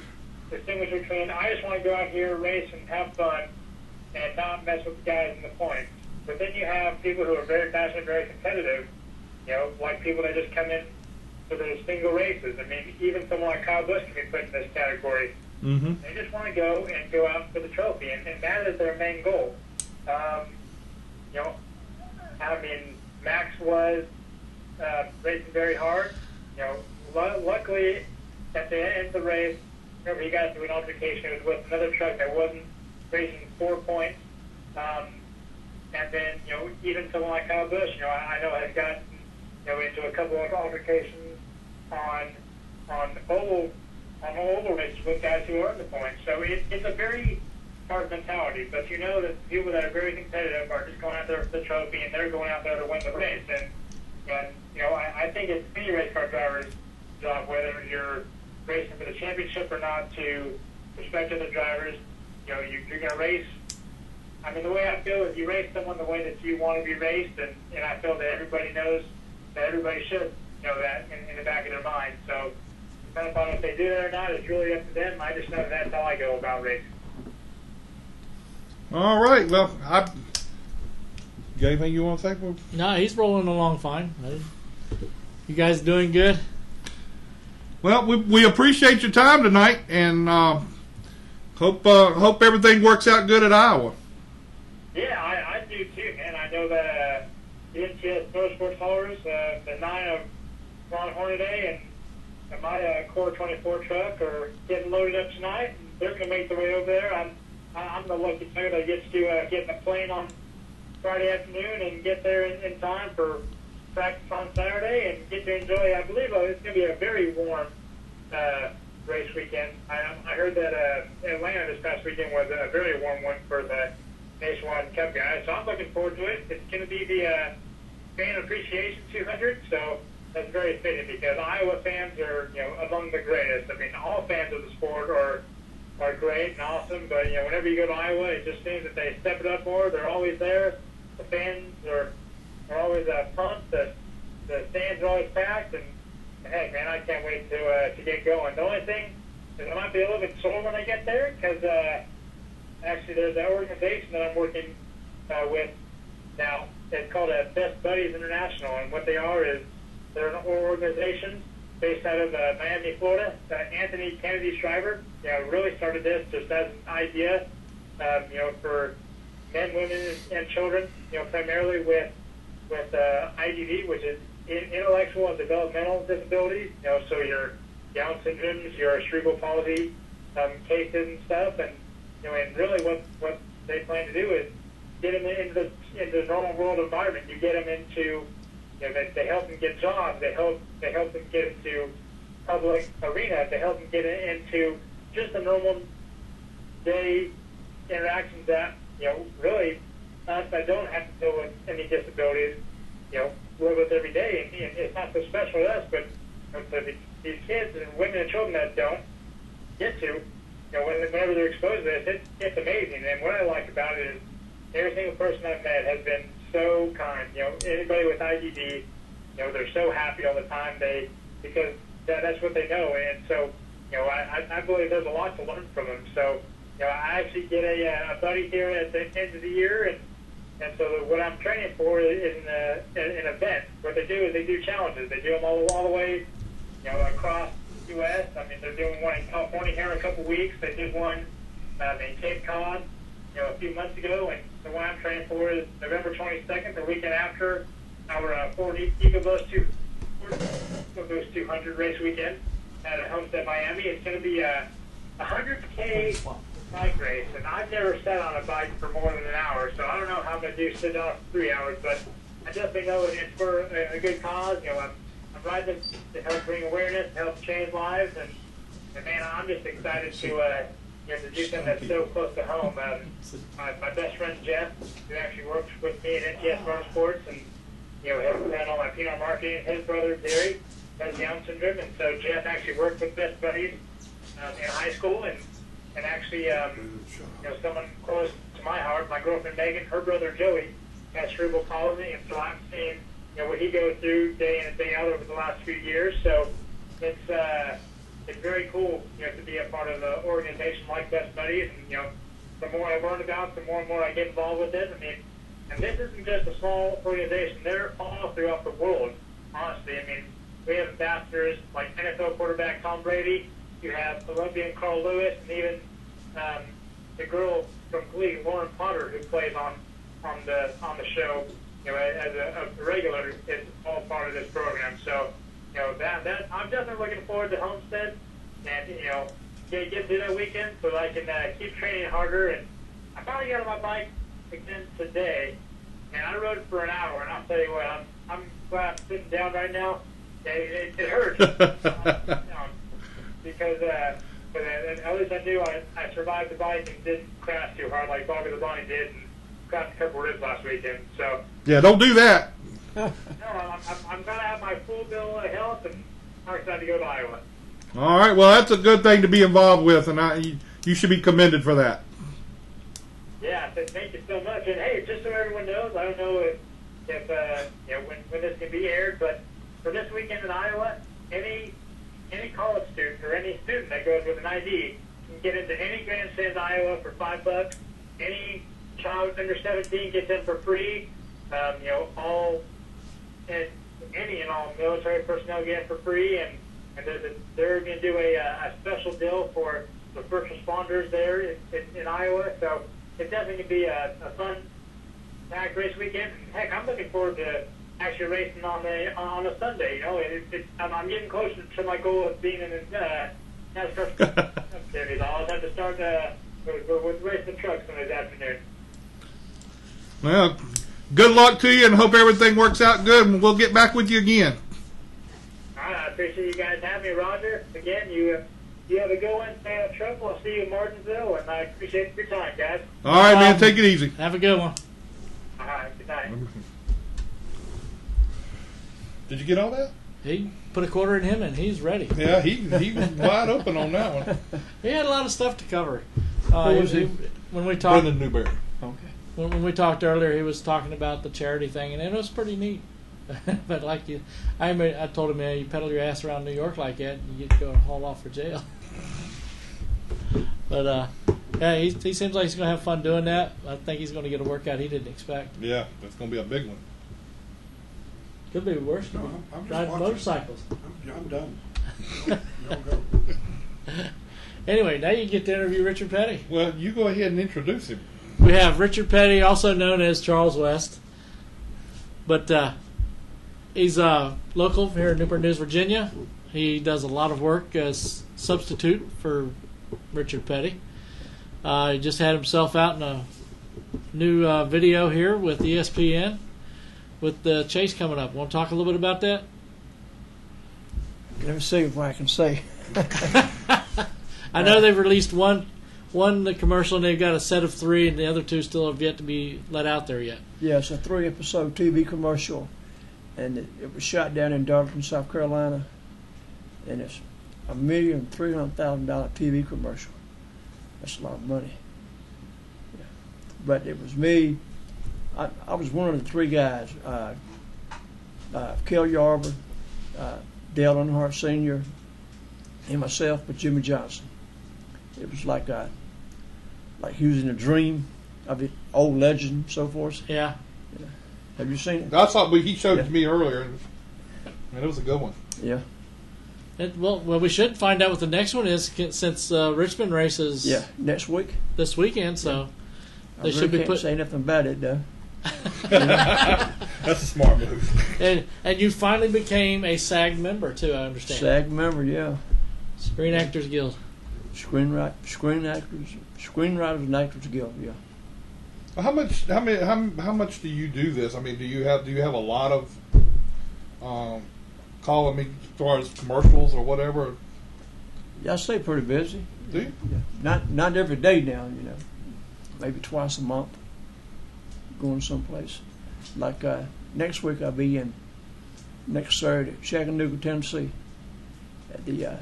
distinguish between I just want to go out here, race, and have fun, and not mess with the guys in the points. But then you have people who are very passionate, very competitive, like people that just come in for those single races. I mean, even someone like Kyle Busch can be put in this category. Mm-hmm. They just want to go and go out for the trophy, and that is their main goal. You know, I mean, Max was racing very hard. You know, luckily at the end of the race, whenever he got into an altercation, it was with another truck that wasn't racing 4 points. And then, you know, even someone like Kyle Busch, you know, I know has gotten, you know, into a couple of altercations on oval races with guys who earn the points. So it's a very hard mentality. But you know that people that are very competitive are just going out there for the trophy, and they're going out there to win the race. And you know, I think it's any race car driver's job, whether you're racing for the championship or not, to respect other drivers. You know, you're going to race. I mean, the way I feel is you race someone the way that you want to be raced, and I feel that everybody knows that everybody should know that in the back of their mind. So, depending upon if they do that or not, it's really up to them. I just know that's how I go about racing. All right. Well, you got anything you want to say? No, he's rolling along fine. You guys doing good? Well, we appreciate your time tonight, and hope everything works out good at Iowa. Yeah, I do too, man. I know that the NTS Motorsports haulers, the 9 of Ron Hornaday and my Core 24 truck are getting loaded up tonight. And they're going to make their way over there. I'm the lucky player that gets to get in a plane on Friday afternoon and get there in time for practice on Saturday and get to enjoy. I believe it's going to be a very warm race weekend. I heard that Atlanta this past weekend was a very warm one for the Nationwide Cup guys, so I'm looking forward to it. It's going to be the Fan Appreciation 200, so that's very fitting because Iowa fans are, you know, among the greatest. I mean, all fans of the sport are great and awesome, but, you know, whenever you go to Iowa, it just seems that they step it up more. They're always there. The fans are always pumped. The stands are always packed, and heck, man, I can't wait to get going. The only thing is I might be a little bit sore when I get there because actually there's an organization that I'm working with now. It's called Best Buddies International, and what they are is they're an organization based out of Miami, Florida. Anthony Kennedy Shriver, you know, really started this just as an idea, you know, for men, women, and children, you know, primarily with IDD, which is intellectual and developmental disabilities. You know, so your Down syndromes, your cerebral palsy cases and stuff, and you know, and really what they plan to do is get them into the normal world environment. You get them into, you know, they help them get jobs. They help them get into public arena. They help them get into just the normal day interactions that, you know, really us that don't have to deal with any disabilities, you know, live with every day. And it's not so special to us, but for these kids and women and children that don't get to, you know, whenever they're exposed to this, it's amazing. And what I like about it is every single person I've met has been so kind. You know, anybody with IDD, you know, they're so happy all the time. Because that's what they know. And so, you know, I believe there's a lot to learn from them. So, you know, I actually get a buddy here at the end of the year, and so what I'm training for is an event. What they do is they do challenges. They do them all the way, you know, across the U.S. I mean, they're doing one in California here in a couple weeks. They did one in Cape Cod, you know, a few months ago. And the one I'm training for is November 22nd, the weekend after our Ford EcoBoost 200 race weekend at Homestead, Miami. It's going to be a 100K bike race, and I've never sat on a bike for more than an hour, so I don't know how I'm going to do sit down for 3 hours, but I definitely know it's for a good cause. You know, I'm riding to help bring awareness, to help change lives, and man, I'm just excited to you know, to do something that's so close to home. My best friend Jeff, who actually works with me at NTS Motorsports, and you know, has done all my PR marketing. His brother Gary has Down syndrome, and so Jeff actually worked with Best Buddies in high school, and actually, you know, someone close to my heart, my girlfriend Megan, her brother Joey has cerebral palsy, and so I'm seeing, you know, what he goes through day in and day out over the last few years. So it's very cool, you know, to be a part of an organization like Best Buddies, and you know, the more I learn about, the more and more I get involved with it. I mean, and this isn't just a small organization; they're all throughout the world. Honestly, I mean, we have ambassadors like NFL quarterback Tom Brady. You have Olympian Carl Lewis, and even the girl from Glee, Lauren Potter, who plays on the show, you know, as a regular, is all part of this program. So, you know, that I'm definitely looking forward to Homestead, and you know, get to that weekend so I can keep training harder. And I finally got on my bike again today, and I rode it for an hour. And I'll tell you what, I'm glad I'm sitting down right now. It hurts because at least I knew I survived the bike and didn't crash too hard like Bobby the Bunny did and cracked a couple ribs last weekend. So Yeah, don't do that. no, I'm gonna have my full bill of health, and I'm excited to go to Iowa. All right, well, that's a good thing to be involved with, and you should be commended for that. Yeah, thank you so much. And hey, just so everyone knows, I don't know if you know when this can be aired, but for this weekend in Iowa, any college student or any student that goes with an ID can get into any grandstand in Iowa for $5. Any child under 17 gets in for free. You know, any and all military personnel get in for free, and they're going to do a special deal for the first responders there in Iowa. So it's definitely going to be a fun packed race weekend. Heck, I'm looking forward to actually racing on a Sunday. You know, I'm getting closer to my goal of being in NASCAR series. I'll have to start with racing trucks Sunday afternoon. Well, good luck to you, and hope everything works out good, and we'll get back with you again. All right, I appreciate you guys having me, Roger. Again, you have a good one. Stay out of trouble. I'll see you in Martinsville, and I appreciate your time, guys. All right, man, take it easy. Have a good one. All right, good night. Did you get all that? He put a quarter in him, and he's ready. Yeah, he was wide open on that one. He had a lot of stuff to cover. Who was he? When we talked, Brennan Newberry. Okay. When we talked earlier, he was talking about the charity thing, and it was pretty neat. But like I told him, you pedal your ass around New York like that, and you get to go haul off for jail. But yeah, he seems like he's going to have fun doing that. I think he's going to get a workout he didn't expect. Yeah, that's going to be a big one. Could be worse. No, I'm just riding watching. motorcycles. I'm done. Y'all go. Anyway, now you get to interview Richard Petty. Well, you go ahead and introduce him. We have Richard Petty, also known as Charles West. But he's local here in Newport News, Virginia. He does a lot of work as substitute for Richard Petty. He just had himself out in a new video here with ESPN with the chase coming up. Want to talk a little bit about that? Let me see what I can say. I know they've released one the commercial, and they've got a set of 3, and the other 2 still have yet to be let out there yet. Yeah, it's a 3-episode TV commercial, and it was shot down in Darlington, South Carolina, and it's $1,300,000 TV commercial. That's a lot of money. Yeah. But it was me. I was one of the 3 guys. Kel Yarber, Dale Earnhardt Sr., and myself, but Jimmy Johnson. It was like he was in a dream of the old legend and so forth. Yeah. Have you seen it? I saw he showed it to me earlier, and it was a good one. Yeah. Well, we should find out what the next one is since Richmond races. Yeah, next week. This weekend, so they really should be can't say nothing about it though. That's a smart move. And you finally became a SAG member too, I understand. SAG member, yeah. Screen Actors Guild. Screenwriters and Actors Guild, yeah. How much do you do this? I mean, do you have a lot of calling me as far as commercials or whatever? Yeah, I stay pretty busy. Do you? Yeah. Not every day now, you know. Maybe twice a month. Going someplace. Like next week I'll be in next Saturday at Chattanooga, Tennessee, at the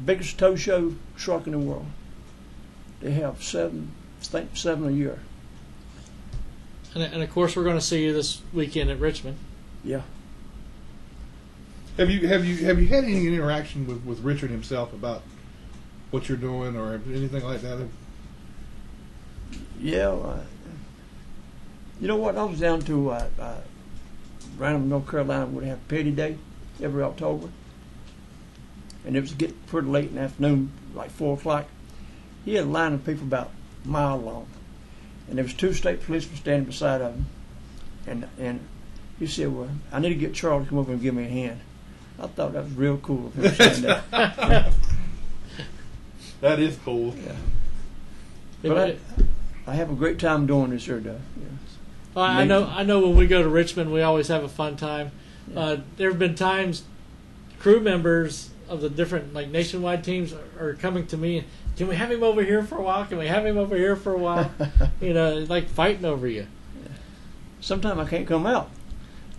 biggest tow show truck in the world. They have 7 a year. And of course we're going to see you this weekend at Richmond. Yeah. Have you had any interaction with Richard himself about what you're doing or anything like that? Yeah. You know what? I was down to Random, North Carolina. Would have Petty Day every October. and it was getting pretty late in the afternoon, like 4 o'clock. He had a line of people about a mile long, and there was 2 state policemen standing beside of him, and he said, "Well, I need to get Charles to come over and give me a hand." I thought that was real cool of him saying that. That is cool. Yeah. But I have a great time doing this here, though. Yeah. Well, I know. When we go to Richmond, we always have a fun time. Yeah. There have been times crew members of the different nationwide teams are coming to me. Can we have him over here for a while? Can we have him over here for a while? Like fighting over you. Yeah. Sometimes I can't come out.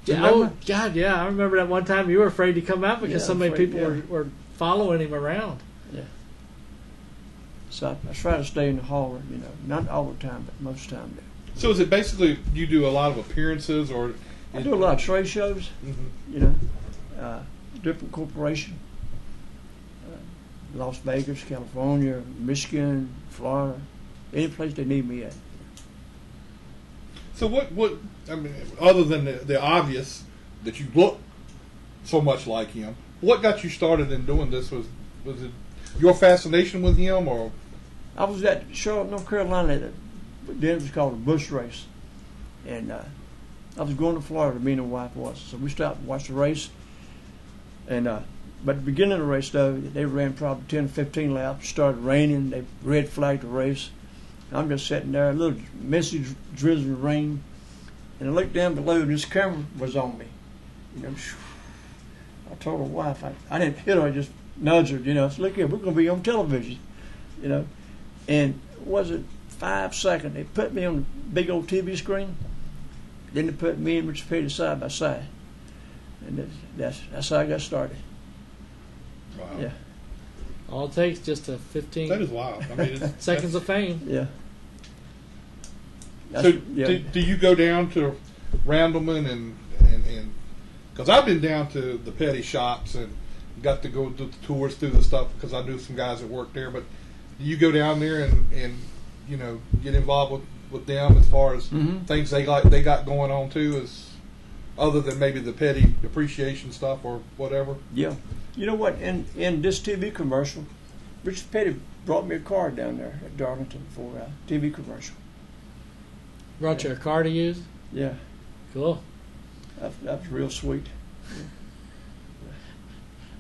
Yeah, oh God, yeah! I remember that one time you were afraid to come out because so many people were following him around. Yeah. So I try to stay in the hall, not all the time, but most of the time. So is it basically you do a lot of appearances, or I do a lot of trade shows? Different corporations, Las Vegas, California, Michigan, Florida, any place they need me at. So what I mean, other than the obvious that you look so much like him, what got you started in doing this? Was it your fascination with him, or? I was at Charlotte, North Carolina. Then it was called a bush race, and I was going to Florida. Me and my wife was, so we stopped and watched the race. And but at the beginning of the race, though, they ran probably 10 or 15 laps. It started raining. They red flagged the race. I'm just sitting there, a little messy drizzling rain, and I looked down below, and this camera was on me. I told my wife, I didn't hit her, I just nudged her. I said, "Look here, we're going to be on television," And was it 5 seconds? They put me on the big old TV screen. Then they put me and Richard Petty side by side, and that's how I got started. Wow. Yeah. All it takes just a 15. That is wild. I mean, seconds of fame. Yeah. So do you go down to Randleman and because I've been down to the Petty shops and got to go do the tours through the stuff because I knew some guys that worked there. But do you go down there and get involved with them as far as things they got going on too, as other than maybe the Petty appreciation stuff or whatever? Yeah. You know what? In this TV commercial, Richard Petty brought me a card down there at Darlington for a TV commercial. Brought you a car to use? Yeah. Cool. That was real sweet. Yeah.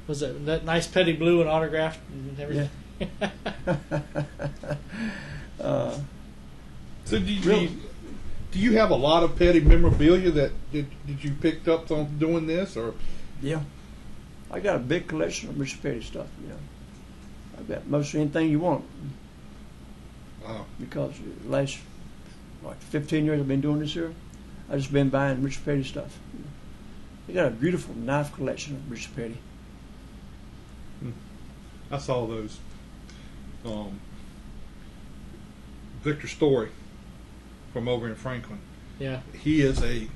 Was it that nice Petty blue and autographed and everything? Yeah. So do you have a lot of Petty memorabilia that you picked up on doing this, or? Yeah. I got a big collection of Richard Petty stuff, I've got most anything you want. Wow. Because the last 15 years I've been doing this here, I've just been buying Richard Petty stuff. I got a beautiful knife collection of Richard Petty. I saw those. Victor Story from over in Franklin. Yeah. He is a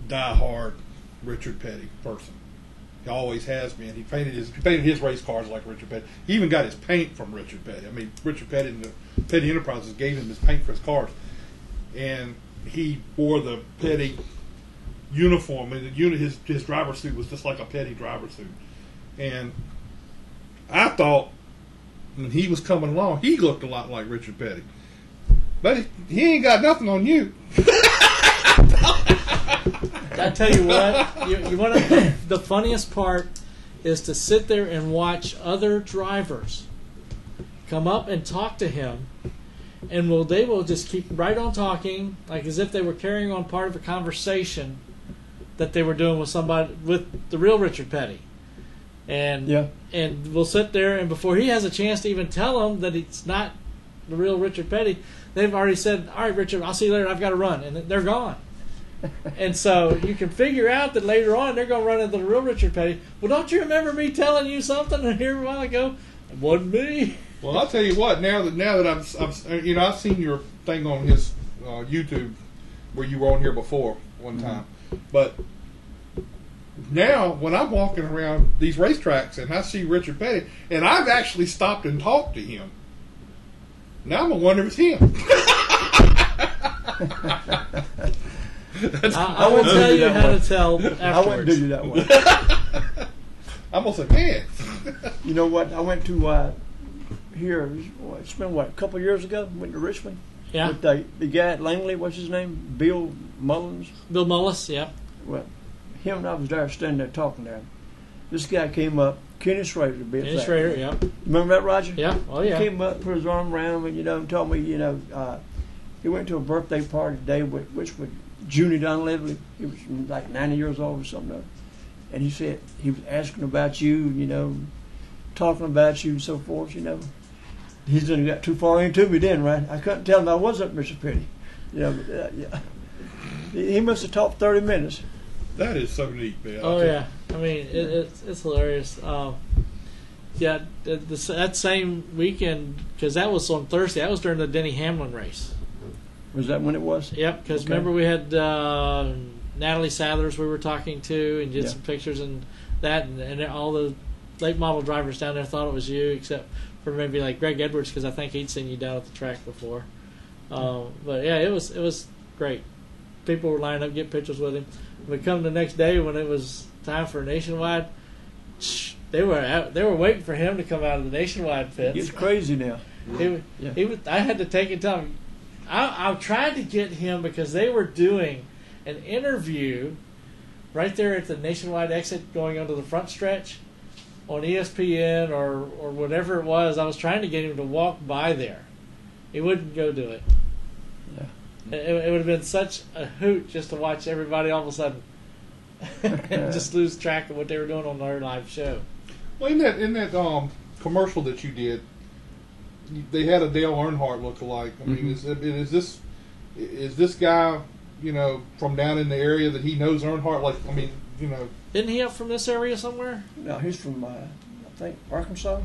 diehard Richard Petty person. He always has been. He painted his race cars like Richard Petty. He even got his paint from Richard Petty. I mean, Richard Petty and the Petty Enterprises gave him his paint for his cars, and he wore the Petty uniform, and his driver's suit was just like a Petty driver's suit. And I thought when he was coming along, he looked a lot like Richard Petty, but he ain't got nothing on you. I tell you what, you want the funniest part is to sit there and watch other drivers come up and talk to him, and they will just keep right on talking, like as if they were carrying on part of a conversation that they were doing with somebody, with the real Richard Petty. And we'll sit there, and before he has a chance to even tell them that it's not the real Richard Petty, they've already said, "All right, Richard, I'll see you later. I've got to run," and they're gone. And so you can figure out that later on they're going to run into the real Richard Petty. "Well, don't you remember me telling you something here a while ago?" "It wasn't me." Well, I'll tell you what. Now that I've seen your thing on his YouTube where you were on here before one time, but now when I'm walking around these racetracks and I see Richard Petty, and I've actually stopped and talked to him, now I'm gonna wonder if it's him. I will tell you how to tell afterwards. I wouldn't do you that way. I'm gonna say, man. You know what? I went to here. It's been what, a couple of years ago. Went to Richmond. Yeah. With the guy at Langley. What's his name? Bill Mullins. Bill Mullis, yeah. Well, him and I was there standing there talking to him. This guy came up. Kenny Schrader. Kenny Schrader, yeah. Remember that, Roger? Yeah. Oh yeah. He came up, put his arm around me, and told me, he went to a birthday party today, which was Junie Dunlevy. He was like 90 years old or something. And he said he was asking about you, talking about you and so forth, He didn't got too far into me then, right? I couldn't tell him I wasn't Mr. Petty. Yeah. He must have talked 30 minutes. That is so neat, man. Oh yeah. I mean, it's hilarious. Yeah, that same weekend, because that was on Thursday. That was during the Denny Hamlin race. Was that when it was? Yep, because remember we had Natalie Sathers we were talking to and did some pictures and that, and all the late model drivers down there thought it was you, except for maybe like Greg Edwards, because I think he'd seen you down at the track before. But yeah, it was great. People were lining up to get pictures with him. We come the next day when it was time for Nationwide. They were waiting for him to come out of the Nationwide pits. It's crazy now. He was. I had to take and tell him. I tried to get him because they were doing an interview right there at the Nationwide exit going onto the front stretch on ESPN or whatever it was. I was trying to get him to walk by there. He wouldn't go do it. Yeah. It would have been such a hoot just to watch everybody all of a sudden and just lose track of what they were doing on their live show. Well, in that commercial that you did, they had a Dale Earnhardt look-alike. I mean, is this guy, from down in the area that he knows Earnhardt? Like, I mean, Isn't he up from this area somewhere? No, he's from I think Arkansas.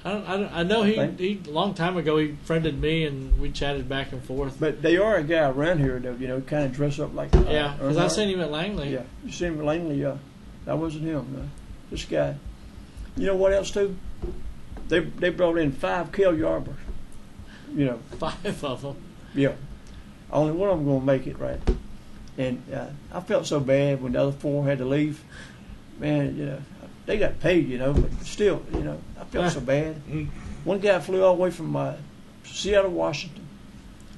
I know he a long time ago he friended me and we chatted back and forth. But they are a guy around here that kind of dress up like yeah, because I seen him at Langley. Yeah, you seen him at Langley. Yeah, that wasn't him. No. This guy. You know what else too? They brought in 5 Kel Yarbers. 5 of them. Yeah, only one of them going to make it right. And I felt so bad when the other 4 had to leave. Man, they got paid, but still, I felt so bad. One guy flew all the way from Seattle, Washington,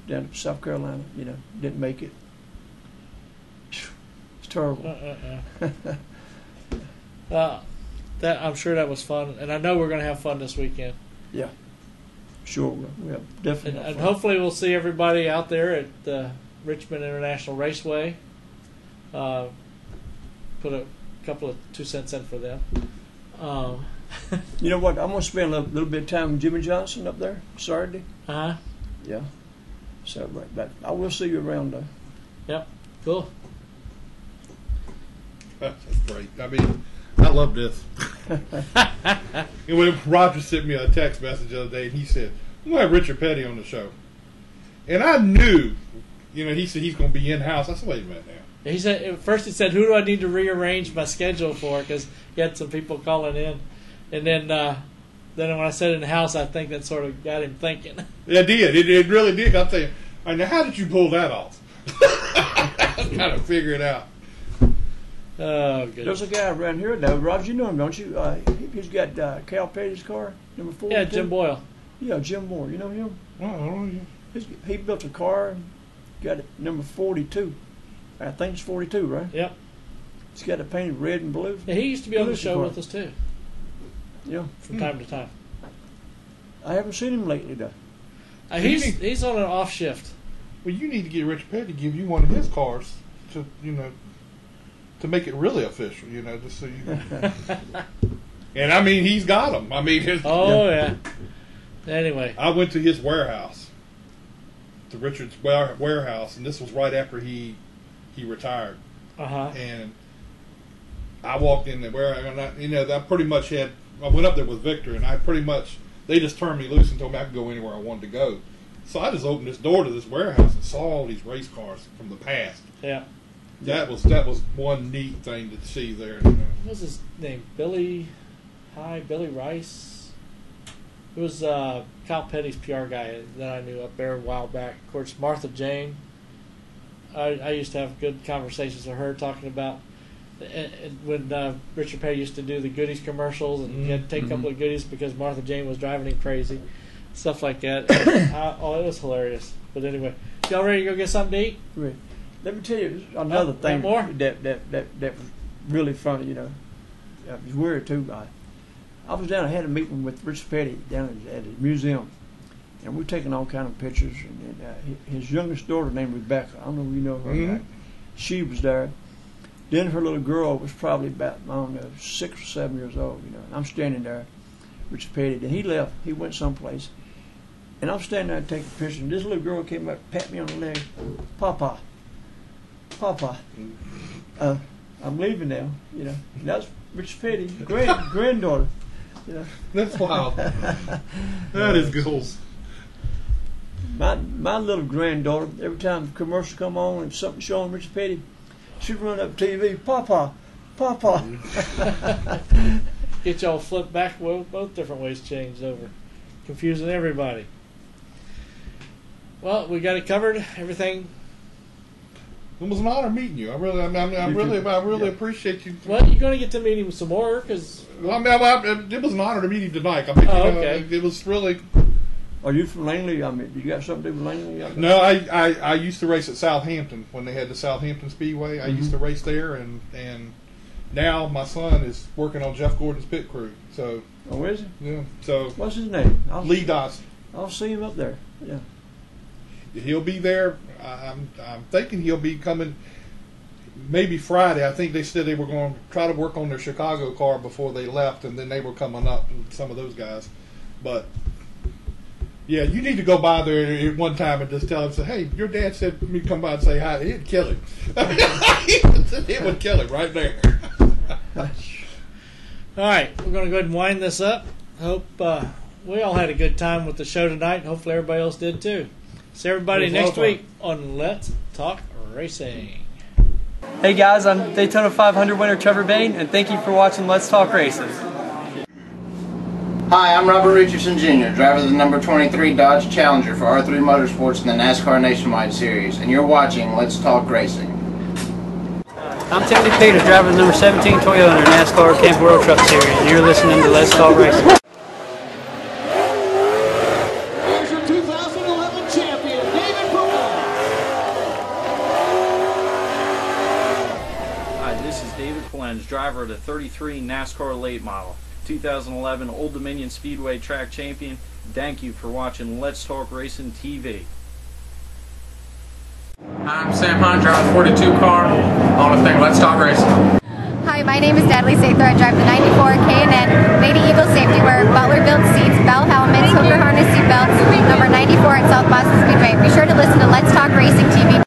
down to South Carolina. Didn't make it. It's terrible. That I'm sure that was fun, and I know we're going to have fun this weekend. Yeah, sure we'll definitely. And hopefully we'll see everybody out there at the Richmond International Raceway. Put a couple of 2 cents in for them. You know what? I'm going to spend a little bit of time with Jimmy Johnson up there Saturday. Uh-huh. Yeah. So, but I will see you around there. Yep. Cool. That's great. I mean, I love this. And when Roger sent me a text message the other day, and he said, "I'm going to have Richard Petty on the show," and I knew, he said he's going to be in house. I said, "Wait a minute now." He said at first he said, "Who do I need to rearrange my schedule for?" Because he had some people calling in, and then when I said in the house, I think that sort of got him thinking. It did. It really did. I'm saying, all right, now how did you pull that off? Kind of figure it out. Oh, good. There's a guy around here though, Roger. You know him, don't you? He's got Cal Petty's car, number 4. Yeah, Jim Boyle. Yeah, Jim Moore. You know him? Oh, yeah. He built a car and got it number 42. I think it's 42, right? Yep. He's got it painted red and blue. Yeah, he used to be on the show with us too. Yeah. From time to time. I haven't seen him lately though. He's on an off shift. Well, you need to get Richard Petty to give you one of his cars to to make it really official, just so you. And I mean, he's got them. I mean, yeah. Anyway, I went to his warehouse, to Richard's warehouse, and this was right after he retired. And I walked in the warehouse, and I pretty much I went up there with Victor, and they just turned me loose and told me I could go anywhere I wanted to go. So I just opened this door to this warehouse and saw all these race cars from the past. Yeah. That was one neat thing to see there. What was his name? Billy Rice. It was Kyle Petty's PR guy that I knew up there a while back. Of course, Martha Jane. I used to have good conversations with her talking about when Richard Petty used to do the goodies commercials, and he had to take a couple of goodies because Martha Jane was driving him crazy, stuff like that. It was hilarious. But anyway, y'all ready to go get something to eat? Right. Let me tell you another thing more? that was really funny. You know, it was weird too. I was down. I had a meeting with Richard Petty down at the museum, and we're taking all kind of pictures. And his youngest daughter named Rebecca. I don't know if you know her. Right? She was there. Then her little girl was probably about, I don't know, 6 or 7 years old. You know, and I'm standing there, Richard Petty. Then he left. He went someplace, and I'm standing there taking pictures. And this little girl came up, pat me on the leg, Papa. I'm leaving now, you know. And that's Richard Petty, granddaughter. You know. That's wild. That is cool. My little granddaughter, every time the commercial come on and something showing Richard Petty, she'd run up TV, Papa. Get y'all flipped back, well, both different ways changed over. Confusing everybody. Well, we got it covered, everything. It was an honor meeting you. I really appreciate you. Well, you're going to get to meet him some more, because... it was an honor to meet him tonight. Okay. It was really... Are you from Langley? I mean, you got something to do with Langley? No, I used to race at Southampton when they had the Southampton Speedway. I used to race there, and now my son is working on Jeff Gordon's pit crew. So. Oh, is he? Yeah. So. What's his name? Lee Dawson. I'll see him up there. Yeah. He'll be there. I'm thinking he'll be coming maybe Friday. I think they said they were going to try to work on their Chicago car before they left, and then they were coming up, and some of those guys. But yeah, you need to go by there at one time and just tell him, say, hey, your dad said for me to come by and say hi. He'd kill him. He would kill him right there. All right, we're going to go ahead and wind this up. Hope we all had a good time with the show tonight. Hopefully everybody else did too. See everybody next week on Let's Talk Racing. Hey guys, I'm Daytona 500 winner Trevor Bain, and thank you for watching Let's Talk Racing. Hi, I'm Robert Richardson Jr., driver of the number 23 Dodge Challenger for R3 Motorsports in the NASCAR Nationwide Series, and you're watching Let's Talk Racing. I'm Timothy Peters, driver of the number 17 Toyota in the NASCAR Camp World Truck Series, and you're listening to Let's Talk Racing. Here's your 2011 champion, David Brehm. Hi, this is David Polens, driver of the 33 NASCAR Late Model, 2011 Old Dominion Speedway track champion. Thank you for watching Let's Talk Racing TV. I'm Sam Hunt, driver 42 car on the thing Let's Talk Racing. Hi, my name is Natalie Sather. I drive the 94 K&N Lady Eagle Safety Wear, Butler built seats, bell helmets, hooker harness seatbelts, number 94 at South Boston Speedway. Be sure to listen to Let's Talk Racing TV